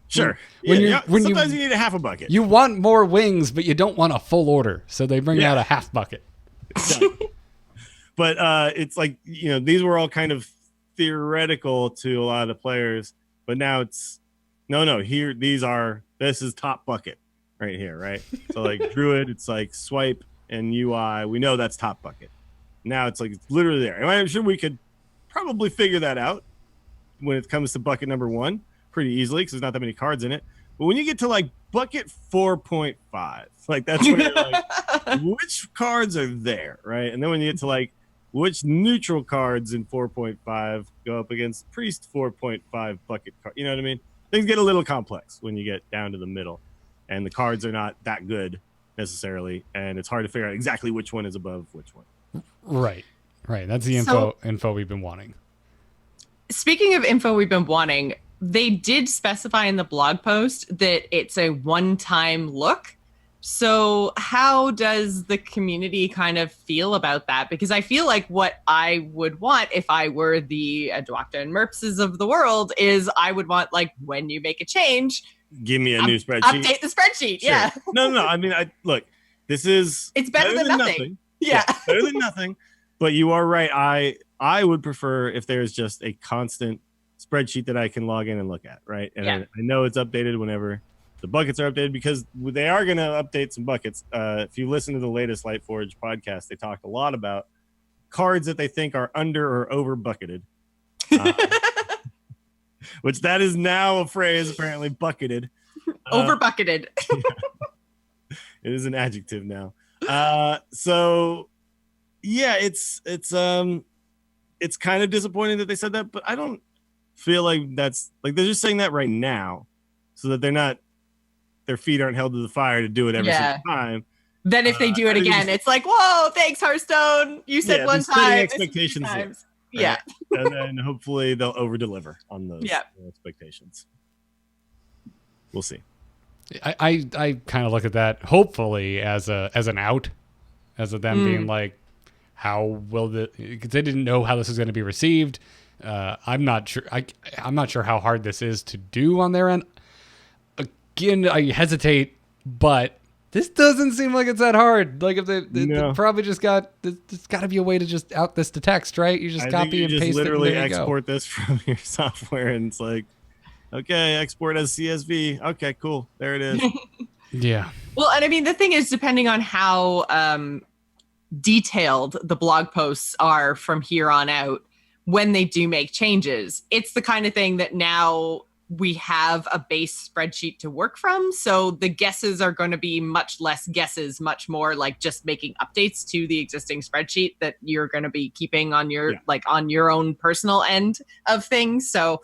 Sure. Sometimes you need a half a bucket. You want more wings, but you don't want a full order, so they bring out a half bucket. But it's like these were all kind of theoretical to a lot of the players. But now it's no. Here, this is top bucket right here, right? So like Druid, it's like swipe and UI. We know that's top bucket. Now it's like it's literally there. And I'm sure we could probably figure that out when it comes to bucket number 1 pretty easily because there's not that many cards in it. But when you get to like bucket 4.5, like that's where you're like, which cards are there, right? And then when you get to like which neutral cards in 4.5 go up against Priest 4.5 bucket card? You know what I mean? Things get a little complex when you get down to the middle, and the cards are not that good necessarily, and it's hard to figure out exactly which one is above which one. Right. That's the info we've been wanting. Speaking of info we've been wanting, they did specify in the blog post that it's a one-time look. So how does the community kind of feel about that? Because I feel like what I would want if I were the Adwakta and Merpses of the world is I would want, like, when you make a change, give me a new spreadsheet. Update the spreadsheet. Sure. Yeah. No. I mean, look, this is it's better than nothing. Yeah. Better than nothing. But you are right. I would prefer if there's just a constant spreadsheet that I can log in and look at, right? And I know it's updated whenever the buckets are updated, because they are going to update some buckets. If you listen to the latest Lightforge podcast, they talked a lot about cards that they think are under or over bucketed. Which that is now a phrase, apparently, bucketed. Over bucketed. It is an adjective now. So yeah, it's kind of disappointing that they said that, but I don't feel like that's like, they're just saying that right now so that their feet aren't held to the fire to do it every single time. Then if they do it again, it's like, whoa, thanks, Hearthstone. You said one time. Expectations. Right? Yeah. And then hopefully they'll over deliver on those expectations. We'll see. I kind of look at that hopefully as an out, as of them being like, how will because they didn't know how this is going to be received. I'm not sure. I'm not sure how hard this is to do on their end. Again, I hesitate, but this doesn't seem like it's that hard. Like, if they probably just there's got to be a way to just out this to text, right? You just copy and paste literally it. Literally export this from your software, and it's like, okay, export as CSV. Okay, cool. There it is. Yeah. Well, and I mean, the thing is, depending on how detailed the blog posts are from here on out, when they do make changes, it's the kind of thing that now we have a base spreadsheet to work from. So the guesses are going to be much less guesses, much more like just making updates to the existing spreadsheet that you're going to be keeping on your on your own personal end of things. So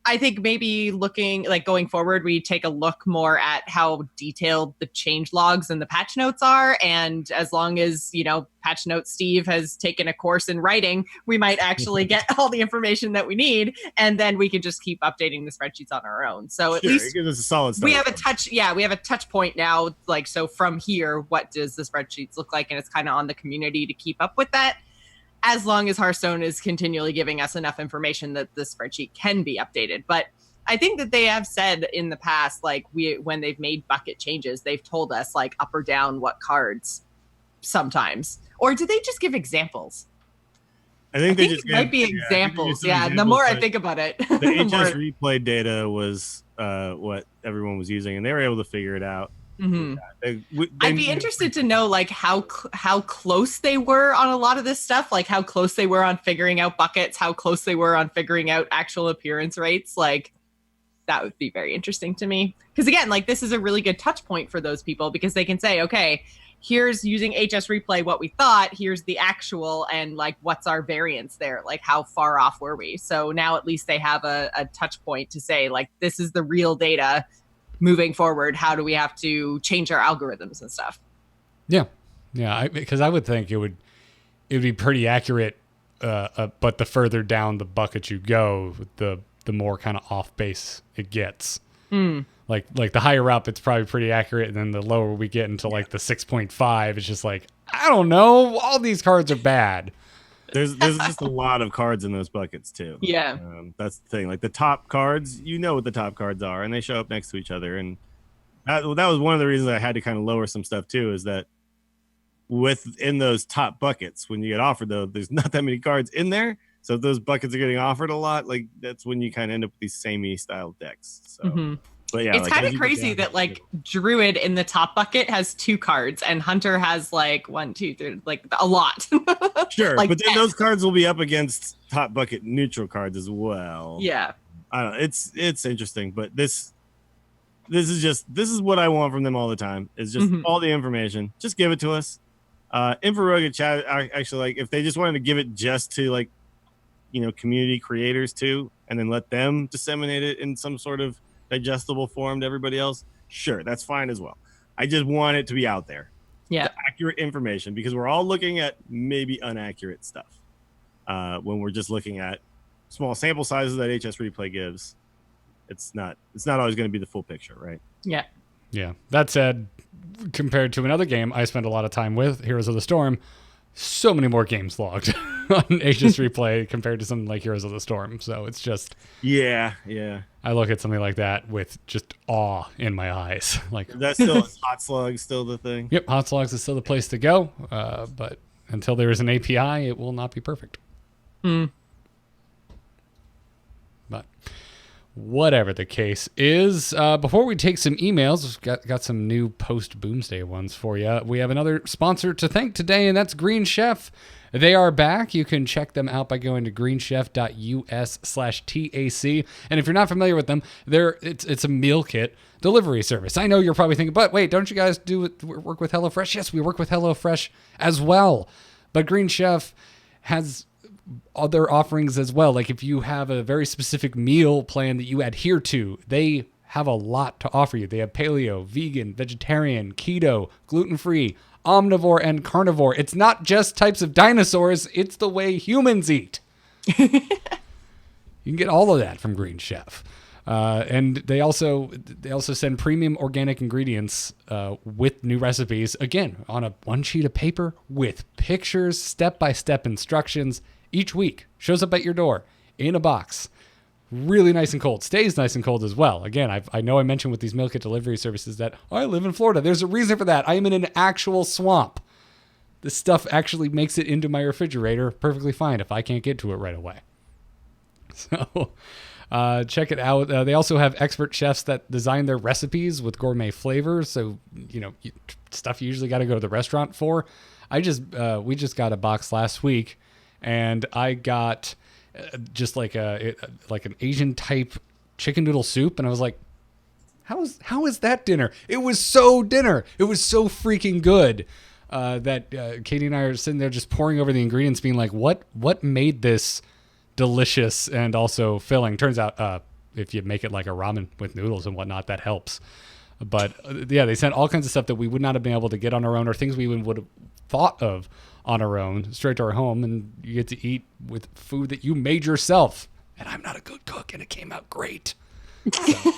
I think maybe going forward, we take a look more at how detailed the change logs and the patch notes are. And as long as, patch note Steve has taken a course in writing, we might actually get all the information that we need. And then we can just keep updating the spreadsheets on our own. So at least it gives us a solid start. We have a touch. Yeah, we have a touch point now. Like, so from here, what does the spreadsheets look like? And it's kind of on the community to keep up with that, as long as Hearthstone is continually giving us enough information that the spreadsheet can be updated. But I think that they have said in the past, like, when they've made bucket changes, they've told us, like, up or down what cards sometimes. Or did they just give examples? I think it might be examples. Yeah, the more I think about it. The HS replay data was what everyone was using, and they were able to figure it out. Mm-hmm. I'd be interested to know, like, how close they were on a lot of this stuff, like how close they were on figuring out buckets, how close they were on figuring out actual appearance rates. Like, that would be very interesting to me, because again, like, this is a really good touch point for those people, because they can say, okay, here's using HS replay what we thought, here's the actual, and like, what's our variance there, like how far off were we? So now at least they have a touch point to say, like, this is the real data. Moving forward, how do we have to change our algorithms and stuff? Yeah, because I would think it would be pretty accurate, but the further down the bucket you go, the more kind of off base it gets. Like the higher up, it's probably pretty accurate, and then the lower we get into like the 6.5, it's just like, I don't know, all these cards are bad. There's just a lot of cards in those buckets too. Yeah, that's the thing. Like, the top cards, what the top cards are, and they show up next to each other. And that was one of the reasons I had to kind of lower some stuff too. Is that within those top buckets, when you get offered though, there's not that many cards in there. So if those buckets are getting offered a lot, like, that's when you kind of end up with these samey style decks. So. But yeah, it's kind of crazy that, like, Druid in the top bucket has 2 cards and Hunter has like 1, 2, 3, like a lot. Sure, like but then those cards will be up against top bucket neutral cards as well. Yeah, I don't know. It's interesting, but this is what I want from them all the time. Is just all the information. Just give it to us. Infrarogue chat actually, like, if they just wanted to give it just to, like, community creators too, and then let them disseminate it in some sort of digestible form to everybody else, sure, that's fine as well. I just want it to be out there. Yeah, the accurate information, because we're all looking at maybe inaccurate stuff when we're just looking at small sample sizes that HS Replay gives, it's not always going to be the full picture, right? Yeah. Yeah. That said, compared to another game I spent a lot of time with, Heroes of the Storm, so many more games logged on HS Replay compared to something like Heroes of the Storm. So it's just... Yeah. I look at something like that with just awe in my eyes. Like, That's still Hot Slug, still the thing. Yep, Hot Slugs is still the place to go. But until there is an API, it will not be perfect. But whatever the case is, before we take some emails, we've got some new post-Boomsday ones for you. We have another sponsor to thank today, and that's Green Chef. They are back. You can check them out by going to greenchef.us/TAC. And if you're not familiar with them, it's a meal kit delivery service. I know you're probably thinking, but wait, don't you guys work with HelloFresh? Yes, we work with HelloFresh as well. But Green Chef has other offerings as well. Like if you have a very specific meal plan that you adhere to, they have a lot to offer you. They have paleo, vegan, vegetarian, keto, gluten-free, omnivore, and carnivore. It's not just types of dinosaurs, it's the way humans eat. You can get all of that from Green Chef. And they also send premium organic ingredients with new recipes, again, on one sheet of paper with pictures, step-by-step instructions each week. Shows up at your door in a box. Really nice and cold. Stays nice and cold as well. Again, I know I mentioned with these meal kit delivery services that I live in Florida. There's a reason for that. I am in an actual swamp. This stuff actually makes it into my refrigerator perfectly fine if I can't get to it right away. So check it out. They also have expert chefs that design their recipes with gourmet flavors. So, stuff you usually got to go to the restaurant for. We just got a box last week, and I got just like an Asian type chicken noodle soup, and I was like, how is that dinner? It was so dinner. It was so freaking good that Katie and I are sitting there just pouring over the ingredients, being like, what made this delicious and also filling? Turns out if you make it like a ramen with noodles and whatnot, that helps. But yeah, they sent all kinds of stuff that we would not have been able to get on our own, or things we even would have thought of on our own, straight to our home, and you get to eat with food that you made yourself. And I'm not a good cook, and it came out great. So,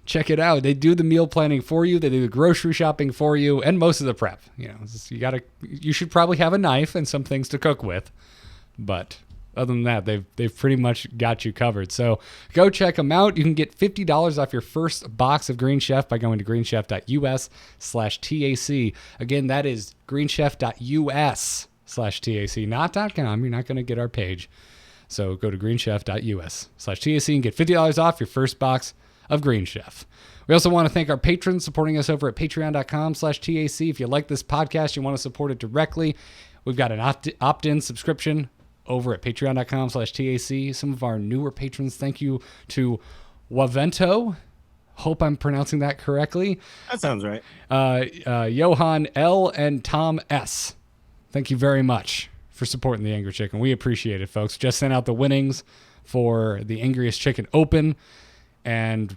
check it out. They do the meal planning for you. They do the grocery shopping for you, and most of the prep. You should probably have a knife and some things to cook with, but other than that, they've pretty much got you covered. So go check them out. You can get $50 off your first box of Green Chef by going to greenchef.us/TAC. Again, that is greenchef.us/TAC, not .com. You're not going to get our page. So go to greenchef.us/TAC and get $50 off your first box of Green Chef. We also want to thank our patrons supporting us over at patreon.com/TAC. If you like this podcast, you want to support it directly, we've got an opt-in subscription over at patreon.com/TAC. Some of our newer patrons, thank you to Wavento. Hope I'm pronouncing that correctly. That sounds right. Johan L. and Tom S. Thank you very much for supporting the Angry Chicken. We appreciate it, folks. Just sent out the winnings for the Angriest Chicken Open, and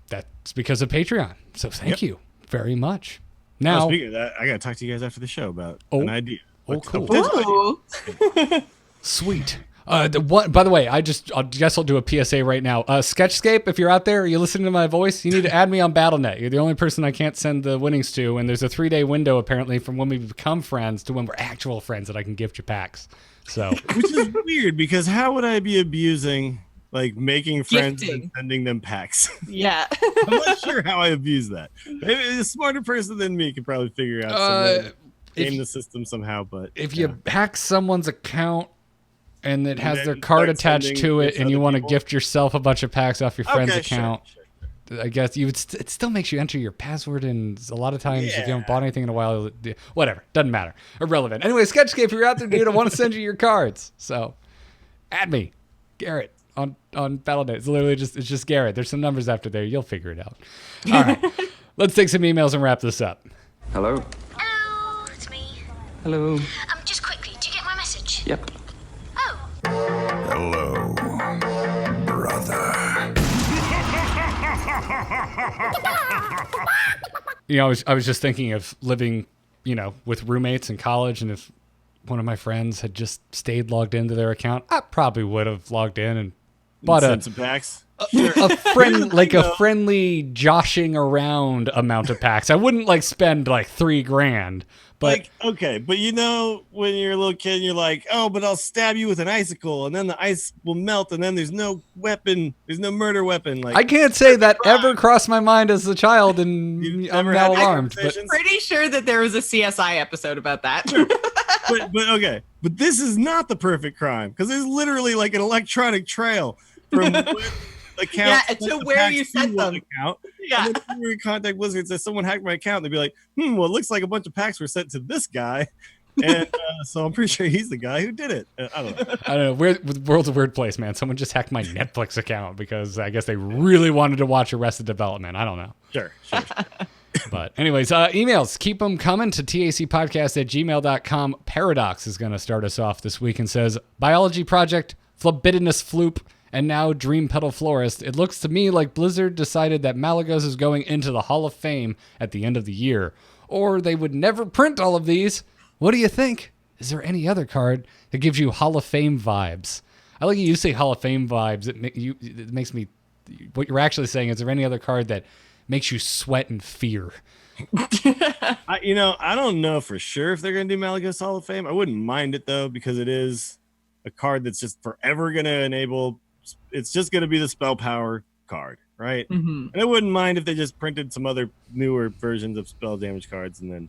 that's because of Patreon. So thank you very much. Now, speaking of that, I got to talk to you guys after the show about an idea. Cool. Sweet. By the way, I guess I'll do a PSA right now. Sketchscape, if you're out there, you listening to my voice, you need to add me on BattleNet. You're the only person I can't send the winnings to, and there's a 3-day window apparently from when we become friends to when we're actual friends that I can gift you packs. So, which is weird, because how would I be abusing making friends and sending them packs? Yeah. I'm not sure how I abuse that. Maybe a smarter person than me could probably figure out game the system somehow. But if you hack someone's account and it has their card attached to it, and you want to gift yourself a bunch of packs off your friend's account, sure. I guess it still makes you enter your password, and a lot of times if you haven't bought anything in a while, whatever, doesn't matter, irrelevant. Anyway, Sketchscape, if you're out there, dude, I want to send you your cards, so add me, Garrett, on BattleNet. It's literally just Garrett. There's some numbers after there. You'll figure it out. All right, let's take some emails and wrap this up. Hello. Hello, it's me. Hello. Just quickly, do you get my message? Yep. Oh. Hello, brother. I was just thinking of living, with roommates in college, and if one of my friends had just stayed logged into their account, I probably would have logged in and bought Send some packs. a friendly joshing around amount of packs. I wouldn't like spend like $3,000, but Like, okay, but you know, when you're a little kid, you're like, oh, but I'll stab you with an icicle, and then the ice will melt, and then there's no weapon, there's no murder weapon. Like, I can't say that ever crossed my mind as a child, and You've I'm never now had alarmed. But conversations? Pretty sure that there was a CSI episode about that. but okay, but this is not the perfect crime because there's literally like an electronic trail from account to where you sent them. Account. Yeah. And then if you were in contact Wizards, says someone hacked my account, they'd be like, well, it looks like a bunch of packs were sent to this guy. And so I'm pretty sure he's the guy who did it. I don't know. I don't know. World's a weird place, man. Someone just hacked my Netflix account because I guess they really wanted to watch Arrested Development. I don't know. Sure. But anyways, emails, keep them coming to tacpodcast@gmail.com. Paradox is going to start us off this week and says, Biology Project, Flabidinous Floop, and now Dream Petal Florist. It looks to me like Blizzard decided that Malagos is going into the Hall of Fame at the end of the year, or they would never print all of these. What do you think? Is there any other card that gives you Hall of Fame vibes? I like you say Hall of Fame vibes. It makes me, what you're actually saying, is there any other card that makes you sweat in fear? I don't know for sure if they're going to do Malagos Hall of Fame. I wouldn't mind it, though, because it is a card that's just forever going to enable. It's just going to be the spell power card, right? Mm-hmm. And I wouldn't mind if they just printed some other newer versions of spell damage cards and then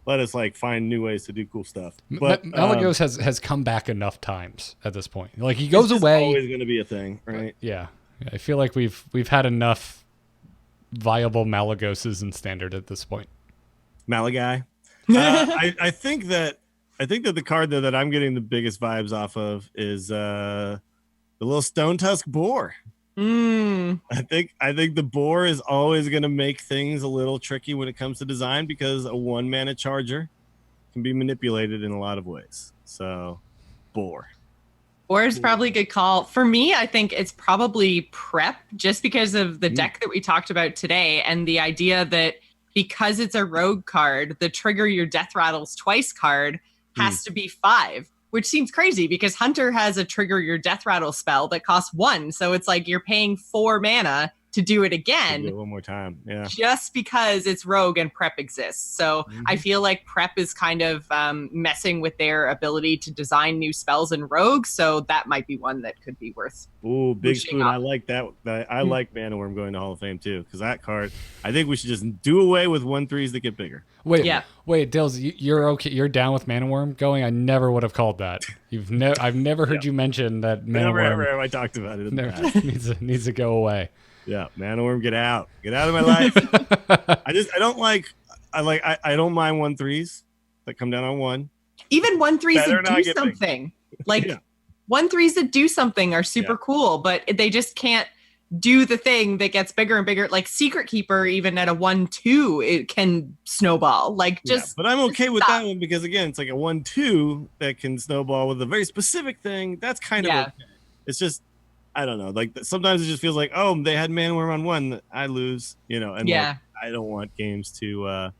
let us like find new ways to do cool stuff. But Malagos has come back enough times at this point. Like he goes it's away. Always going to be a thing, right? Yeah, I feel like we've had enough viable Malagoses in Standard at this point. Malagai. I think that the card that I'm getting the biggest vibes off of is the little Stone Tusk Boar. I think the Boar is always going to make things a little tricky when it comes to design because a 1-mana charger can be manipulated in a lot of ways. So, Boar. Boar is probably a good call. For me, I think it's probably Prep, just because of the deck that we talked about today and the idea that because it's a rogue card, the trigger your Deathrattles twice card has to be 5. Which seems crazy because Hunter has a trigger your Deathrattle spell that costs 1. So it's like you're paying 4 mana to do it again. Do it one more time. Yeah. Just because it's rogue and Prep exists. So I feel like Prep is kind of messing with their ability to design new spells in rogue. So that might be one that could be worth. Ooh, Big Spoon. up. I like that. I like Mana Worm going to Hall of Fame too, because that card, I think we should just do away with 1/3s that get bigger. Wait, Dills, you're okay? You're down with Mana Worm going? I never would have called that. I've never heard you mention that Mana Worm. I talked about it. Needs to go away. Yeah, Mana Worm, get out of my life. I don't mind 1/3s that come down on 1. Even 1/3s Better that not do get something. big. Like Yeah. 1/3s that do something are super cool, but they just can't do the thing that gets bigger and bigger. Like Secret Keeper, even at a 1/2, it can snowball. Like just. But I'm okay with that one because again, it's like a 1/2 that can snowball with a very specific thing. That's kind of okay. It's just, I don't know. Like sometimes it just feels like, oh, they had Mana Worm on 1, I lose, and like, I don't want games to.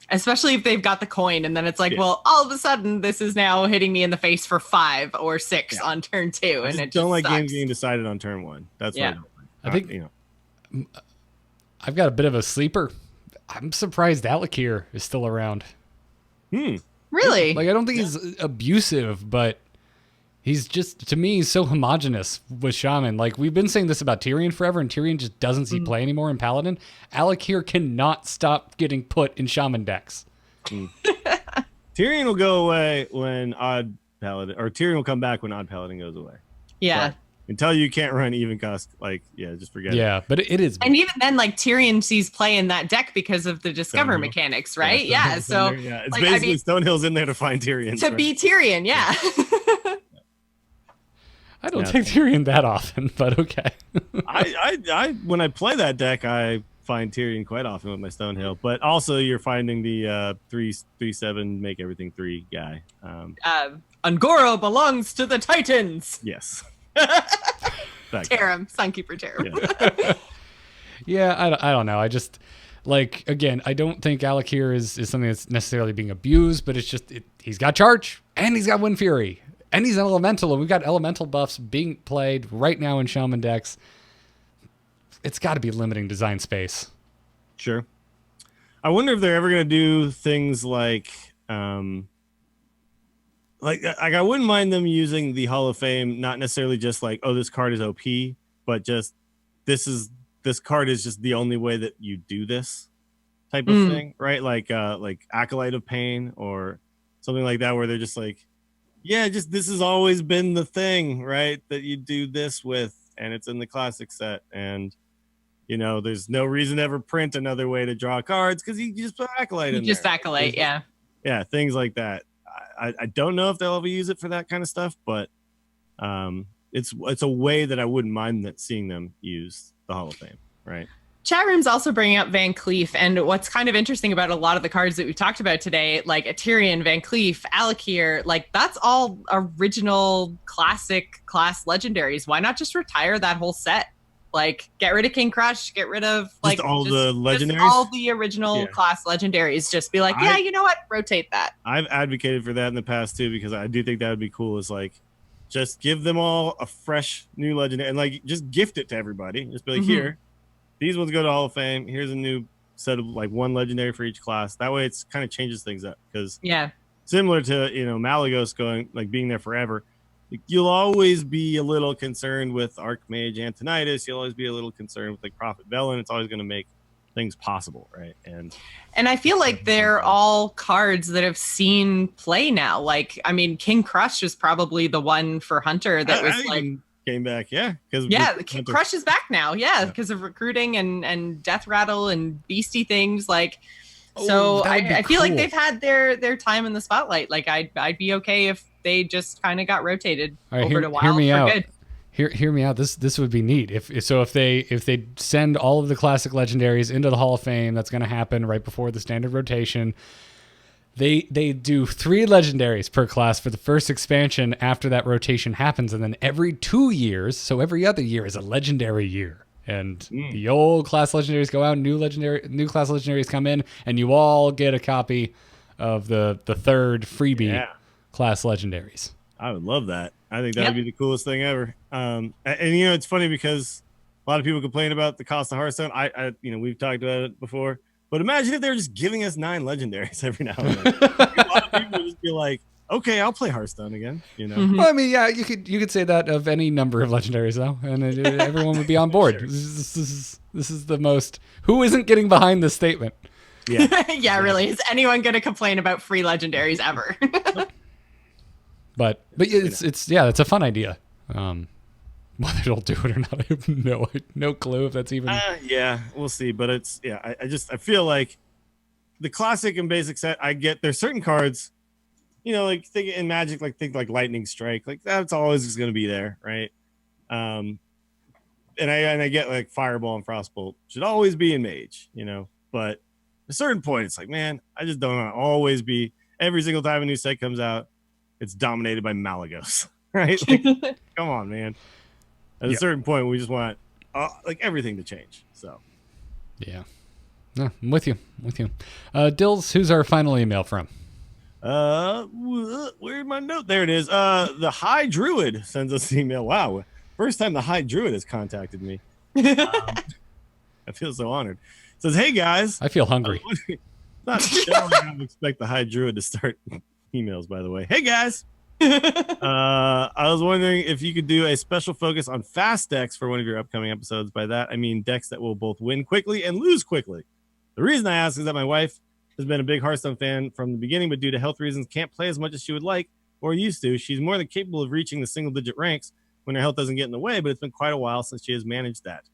Especially if they've got the coin, and then it's like, well, all of a sudden this is now hitting me in the face for 5 or 6 on turn 2, and it don't like sucks. games getting decided on turn 1. That's what I don't like. I think I've got a bit of a sleeper. I'm surprised Alakir is still around. Really? Like I don't think he's abusive, but he's just, to me, he's so homogenous with Shaman. Like we've been saying this about Tyrion forever, and Tyrion just doesn't see play anymore in Paladin. Alakir cannot stop getting put in Shaman decks. Tyrion will go away when Odd Paladin, or Tyrion will come back when Odd Paladin goes away. Yeah. But until you can't run even cost, just forget it. Yeah, but it is. And even then, like Tyrion sees play in that deck because of the Discover mechanics, right? Yeah. So it's like, basically Stonehill's in there to find Tyrion. To be Tyrion, yeah. I don't take Tyrion that often, but okay. I when I play that deck, I find Tyrion quite often with my Stonehill, but also you're finding the 3/7 make everything 3 guy. Ungoro belongs to the Titans. Yes. Tarim, Sunkeeper Tarim. Yeah, I don't know. I just, like, again, I don't think Alakir is something that's necessarily being abused, but it's just, he's got charge. And he's got Wind Fury. And he's an elemental, and we've got elemental buffs being played right now in Shaman decks. It's got to be limiting design space. Sure. I wonder if they're ever going to do things like I wouldn't mind them using the Hall of Fame, not necessarily just like, oh, this card is OP, but just this card is just the only way that you do this type of thing, right? Like Acolyte of Pain or something like that, where they're just like, yeah, just this has always been the thing, right? That you do this with, and it's in the classic set, and you know, there's no reason to ever print another way to draw cards because you just put Acolyte in there. Just Acolyte, yeah. Yeah, things like that. I don't know if they'll ever use it for that kind of stuff, but it's a way that I wouldn't mind seeing them use the Hall of Fame, right? Chat room's also bringing up Van Cleef, and what's kind of interesting about a lot of the cards that we've talked about today, like Eterian, Van Cleef, Alakir, like that's all original classic class legendaries. Why not just retire that whole set? Like, get rid of King Crush, get rid of like all the legendaries, just all the original class legendaries. Just be like, yeah, you know what? Rotate that. I've advocated for that in the past too, because I do think that would be cool. Is like, just give them all a fresh new legendary, and like just gift it to everybody. Just be like, here, these ones go to Hall of Fame. Here's a new set of like one legendary for each class. That way, it's kind of changes things up, because similar to Malagos being there forever. You'll always be a little concerned with Archmage Antonidas. You'll always be a little concerned with like Prophet Velen. It's always going to make things possible, right? And I feel like they're all cards that have seen play now. Like, I mean, King Crush is probably the one for Hunter that was like came back, King Crush is back now, because of recruiting and Deathrattle and beastie things like. So I feel like they've had their time in the spotlight. Like I'd be okay if they just kind of got rotated over to Wild. Hear me out. Good. Hear me out. This would be neat. If they send all of the classic legendaries into the Hall of Fame, that's going to happen right before the standard rotation. They do 3 legendaries per class for the first expansion after that rotation happens, and then every 2 years, so every other year is a legendary year. And the old class legendaries go out, new class legendaries come in, and you all get a copy of the third freebie class legendaries. I would love that. I think that would be the coolest thing ever. And it's funny because a lot of people complain about the cost of Hearthstone. I we've talked about it before, but imagine if they were just giving us 9 legendaries every now and then. A lot of people would just be like, okay, I'll play Hearthstone again. Well, I mean, yeah, you could say that of any number of legendaries, though, and everyone would be on board. Sure. This is the most. Who isn't getting behind this statement? Yeah, really. Is anyone going to complain about free legendaries ever? but it's it's a fun idea. Whether it'll do it or not, I have no clue if that's even. We'll see. But it's I feel like the classic and basic set. I get there's certain cards. Like think in Magic, think like Lightning Strike, like that's always going to be there, right? And I get like Fireball and Frostbolt should always be in Mage, but at a certain point, it's like, man, I just don't want to always be every single time a new set comes out, it's dominated by Malagos, right? Like, come on, man. At a certain point, we just want everything to change. So, yeah, no, I'm with you. Dills, who's our final email from? Where's my note? There it is. The High Druid sends us an email. Wow, first time the High Druid has contacted me. I feel so honored. It says, hey guys, I feel hungry. Not generally I don't expect the High Druid to start emails, by the way. Hey guys, I was wondering if you could do a special focus on fast decks for one of your upcoming episodes. By that I mean decks that will both win quickly and lose quickly. The reason I ask is that my wife has been a big Hearthstone fan from the beginning, but due to health reasons, can't play as much as she would like or used to. She's more than capable of reaching the single-digit ranks when her health doesn't get in the way, but it's been quite a while since she has managed that.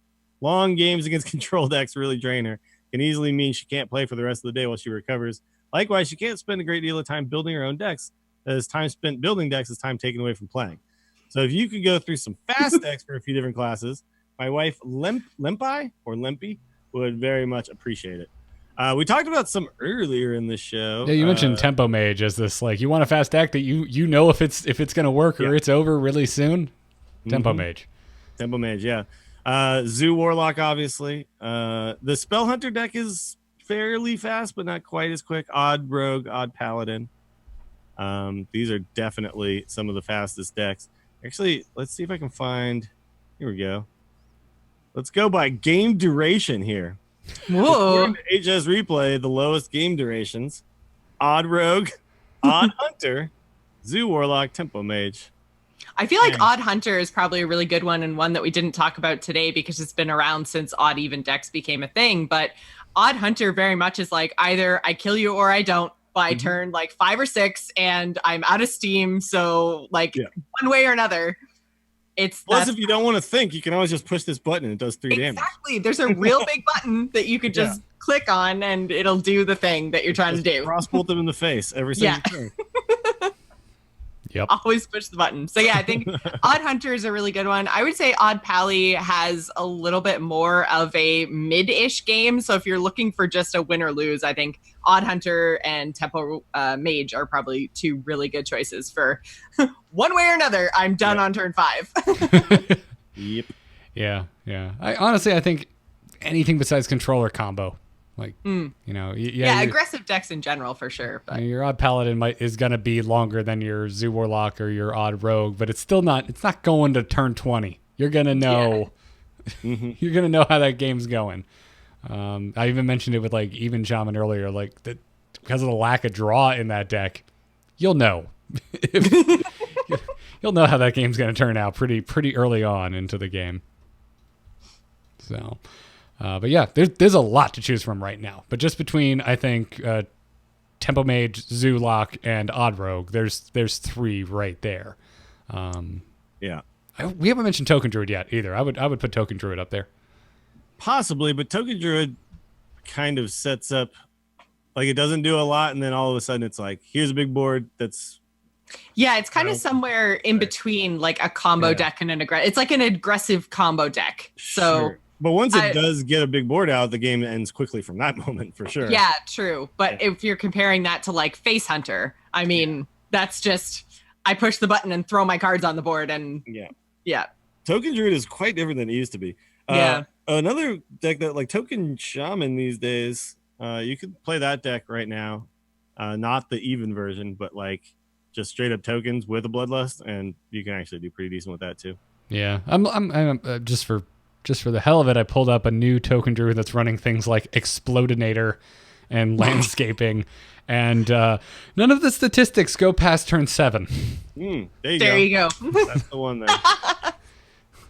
Long games against control decks really drain her. Can easily mean she can't play for the rest of the day while she recovers. Likewise, she can't spend a great deal of time building her own decks, as time spent building decks is time taken away from playing. So if you could go through some fast decks for a few different classes, my wife Lempy would very much appreciate it. We talked about some earlier in the show. Yeah, you mentioned Tempo Mage as this, like, you want a fast deck that you know if it's going to work or it's over really soon. Tempo Mage, yeah. Zoo Warlock, obviously. The Spell Hunter deck is fairly fast, but not quite as quick. Odd Rogue, Odd Paladin. These are definitely some of the fastest decks. Actually, let's see if I can find. Here we go. Let's go by game duration here. Whoa. According to HS Replay, the lowest game durations: Odd Rogue, Odd Hunter, Zoo Warlock, Tempo Mage. I feel like Odd Hunter is probably a really good one, and one that we didn't talk about today because it's been around since odd even decks became a thing. But Odd Hunter very much is like either I kill you or I don't by turn like 5 or 6, and I'm out of steam. So like one way or another, it's plus if you don't want to think, you can always just push this button and it does 3 damage. Exactly. There's a real big button that you could just click on and it'll do the thing that you're trying to do. Cross bolt them in the face every single turn. Yep. Always push the button. So yeah, I think Odd Hunter is a really good one. I would say Odd Pally has a little bit more of a mid-ish game. So if you're looking for just a win or lose, I think Odd Hunter and Tempo Mage are probably 2 really good choices for one way or another. I'm done on turn 5. Yep. Yeah. I think anything besides controller combo. Like, you know, aggressive decks in general for sure. But your Odd Paladin is going to be longer than your Zoo Warlock or your Odd Rogue, but it's not going to turn 20. You're going to know, you're going to know how that game's going. I even mentioned it with like even Shaman earlier, like that because of the lack of draw in that deck, you'll know. You'll know how that game's going to turn out pretty early on into the game. So, but yeah, there's a lot to choose from right now. But just between, I think, Tempo Mage, Zoo Lock, and Odd Rogue, there's 3 right there. Yeah. We haven't mentioned Token Druid yet either. I would put Token Druid up there. Possibly, but Token Druid kind of sets up, like it doesn't do a lot, and then all of a sudden it's like, here's a big board that's... Yeah, it's kind of somewhere in between like a combo deck and an aggressive... It's like an aggressive combo deck. So... Sure. But once it does get a big board out, the game ends quickly from that moment, for sure. Yeah, true. But if you're comparing that to like Face Hunter, I mean, that's just I push the button and throw my cards on the board, and yeah. Token Druid is quite different than it used to be. Another deck that like Token Shaman these days, you could play that deck right now, not the even version, but like just straight up tokens with a Bloodlust, and you can actually do pretty decent with that too. Yeah, I'm just for the hell of it, I pulled up a new Token Druid that's running things like Explodinator and Landscaping, and none of the statistics go past turn 7. There you go. That's the one there.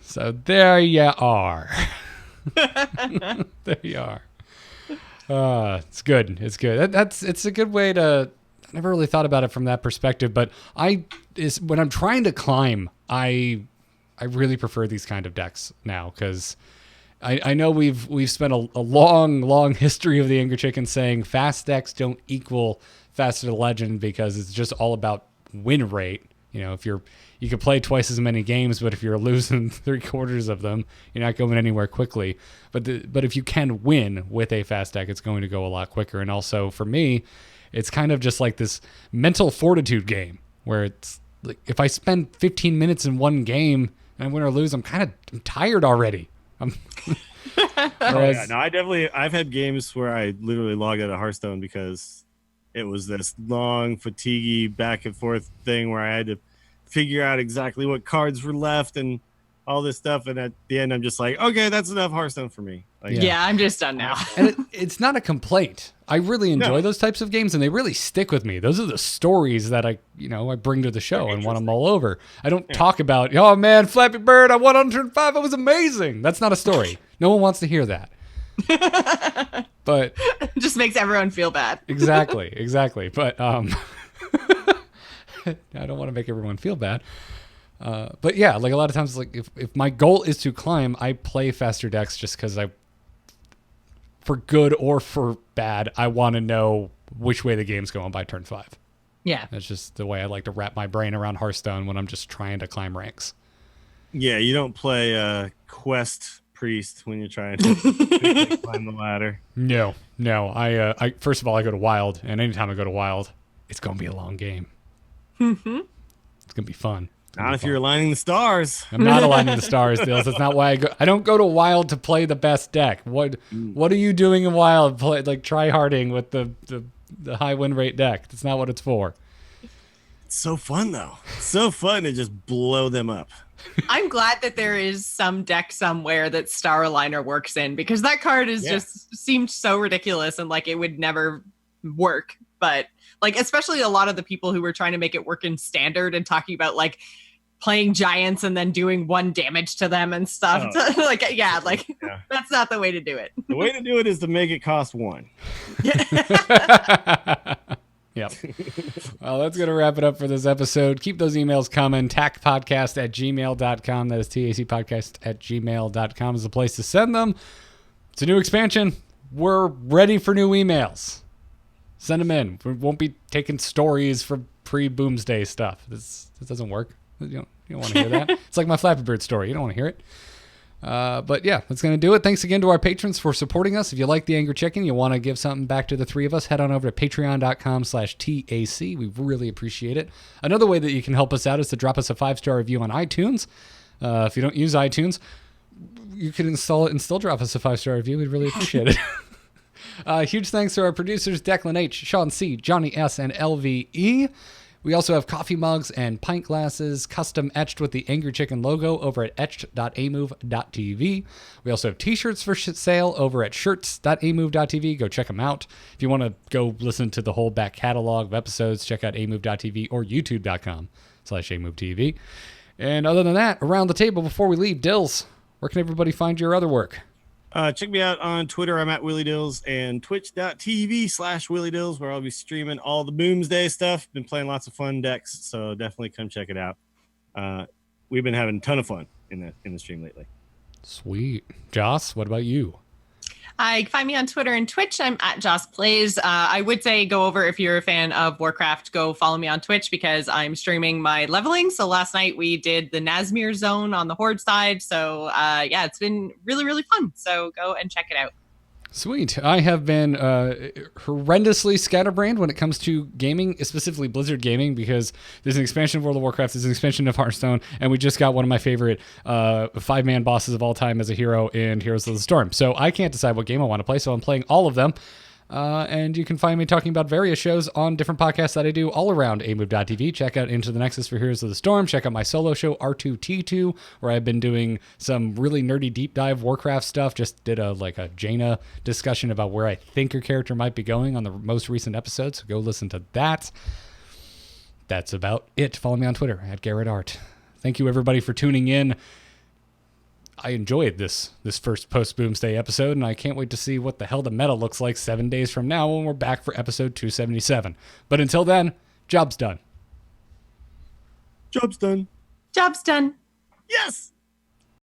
So there you are. There you are. It's good. It's good. It's a good way to... I never really thought about it from that perspective, but when I'm trying to climb, I really prefer these kind of decks now, because I know we've spent a long history of the Angry Chicken saying fast decks don't equal Faster to Legend because it's just all about win rate. You know, you could play twice as many games, but if you're losing 3/4 of them, you're not going anywhere quickly. But if you can win with a fast deck, it's going to go a lot quicker. And also for me, it's kind of just like this mental fortitude game where it's like if I spend 15 minutes in one game and I win or lose, I'm tired already. I've had games where I literally logged out of Hearthstone because it was this long, fatiguey back and forth thing where I had to figure out exactly what cards were left and all this stuff. And at the end, I'm just like, okay, that's enough Hearthstone for me. Like, yeah, I'm just done now. And it's not a complaint. I really enjoy those types of games, and they really stick with me. Those are the stories that I bring to the show and want them all over. I don't talk about, oh man, Flappy Bird, I won on turn 5. It was amazing. That's not a story. No one wants to hear that. But it just makes everyone feel bad. Exactly. But I don't want to make everyone feel bad. But yeah, like a lot of times, like if my goal is to climb, I play faster decks just because for good or for bad, I want to know which way the game's going by turn 5. Yeah. That's just the way I like to wrap my brain around Hearthstone when I'm just trying to climb ranks. Yeah, you don't play Quest Priest when you're trying to climb the ladder. No. I first of all, I go to Wild, and anytime I go to Wild, it's going to be a long game. It's going to be fun. Not if you're aligning the stars. I'm not aligning the stars, Dills. That's not why I don't go to Wild to play the best deck. What are you doing in Wild? Try harding with the high win rate deck. That's not what it's for. so fun though. So fun to just blow them up. I'm glad that there is some deck somewhere that Star Aligner works in, because that card is just seemed so ridiculous and like it would never work. But like, especially a lot of the people who were trying to make it work in standard and talking about like playing giants and then doing 1 damage to them and stuff. That's not the way to do it. The way to do it is to make it cost 1. Yep. Well, that's going to wrap it up for this episode. Keep those emails coming. tacpodcast@gmail.com. That is tacpodcast@gmail.com is the place to send them. It's a new expansion. We're ready for new emails. Send them in. We won't be taking stories from pre-Boomsday stuff. This doesn't work. You don't want to hear that. It's like my Flappy Bird story. You don't want to hear it. But yeah, that's going to do it. Thanks again to our patrons for supporting us. If you like the Angry Chicken, you want to give something back to the 3 of us, head on over to patreon.com/TAC. We really appreciate it. Another way that you can help us out is to drop us a 5-star review on iTunes. If you don't use iTunes, you can install it and still drop us a 5-star review. We'd really appreciate it. Huge thanks to our producers, Declan H., Sean C., Johnny S., and LVE. We also have coffee mugs and pint glasses custom etched with the Angry Chicken logo over at etched.amove.tv. We also have t-shirts for sale over at shirts.amove.tv. Go check them out. If you want to go listen to the whole back catalog of episodes, check out amove.tv or youtube.com/amovetv. And other than that, around the table before we leave, Dills, where can everybody find your other work? Check me out on Twitter. I'm at Willie Dills, and twitch.tv/Willie Dills, where I'll be streaming all the Boomsday stuff. Been playing lots of fun decks, so definitely come check it out. We've been having a ton of fun in the stream lately. Sweet. Joss, what about you? You can find me on Twitter and Twitch. I'm at Joss Plays. I would say go over, if you're a fan of Warcraft, go follow me on Twitch because I'm streaming my leveling. So last night we did the Nazmir zone on the Horde side. So it's been really, really fun. So go and check it out. Sweet. I have been horrendously scatterbrained when it comes to gaming, specifically Blizzard gaming, because there's an expansion of World of Warcraft, there's an expansion of Hearthstone, and we just got one of my favorite 5-man bosses of all time as a hero in Heroes of the Storm. So I can't decide what game I want to play, so I'm playing all of them. And you can find me talking about various shows on different podcasts that I do all around amove.tv. Check out Into the Nexus for Heroes of the Storm. Check out my solo show, R2T2, where I've been doing some really nerdy deep dive Warcraft stuff. Just did a Jaina discussion about where I think your character might be going on the most recent episode, so go listen to that. That's about it. Follow me on Twitter, at GarrettArt. Thank you, everybody, for tuning in. I enjoyed this first post-Boomsday episode, and I can't wait to see what the hell the meta looks like 7 days from now when we're back for episode 277. But until then, job's done. Job's done. Job's done. Yes!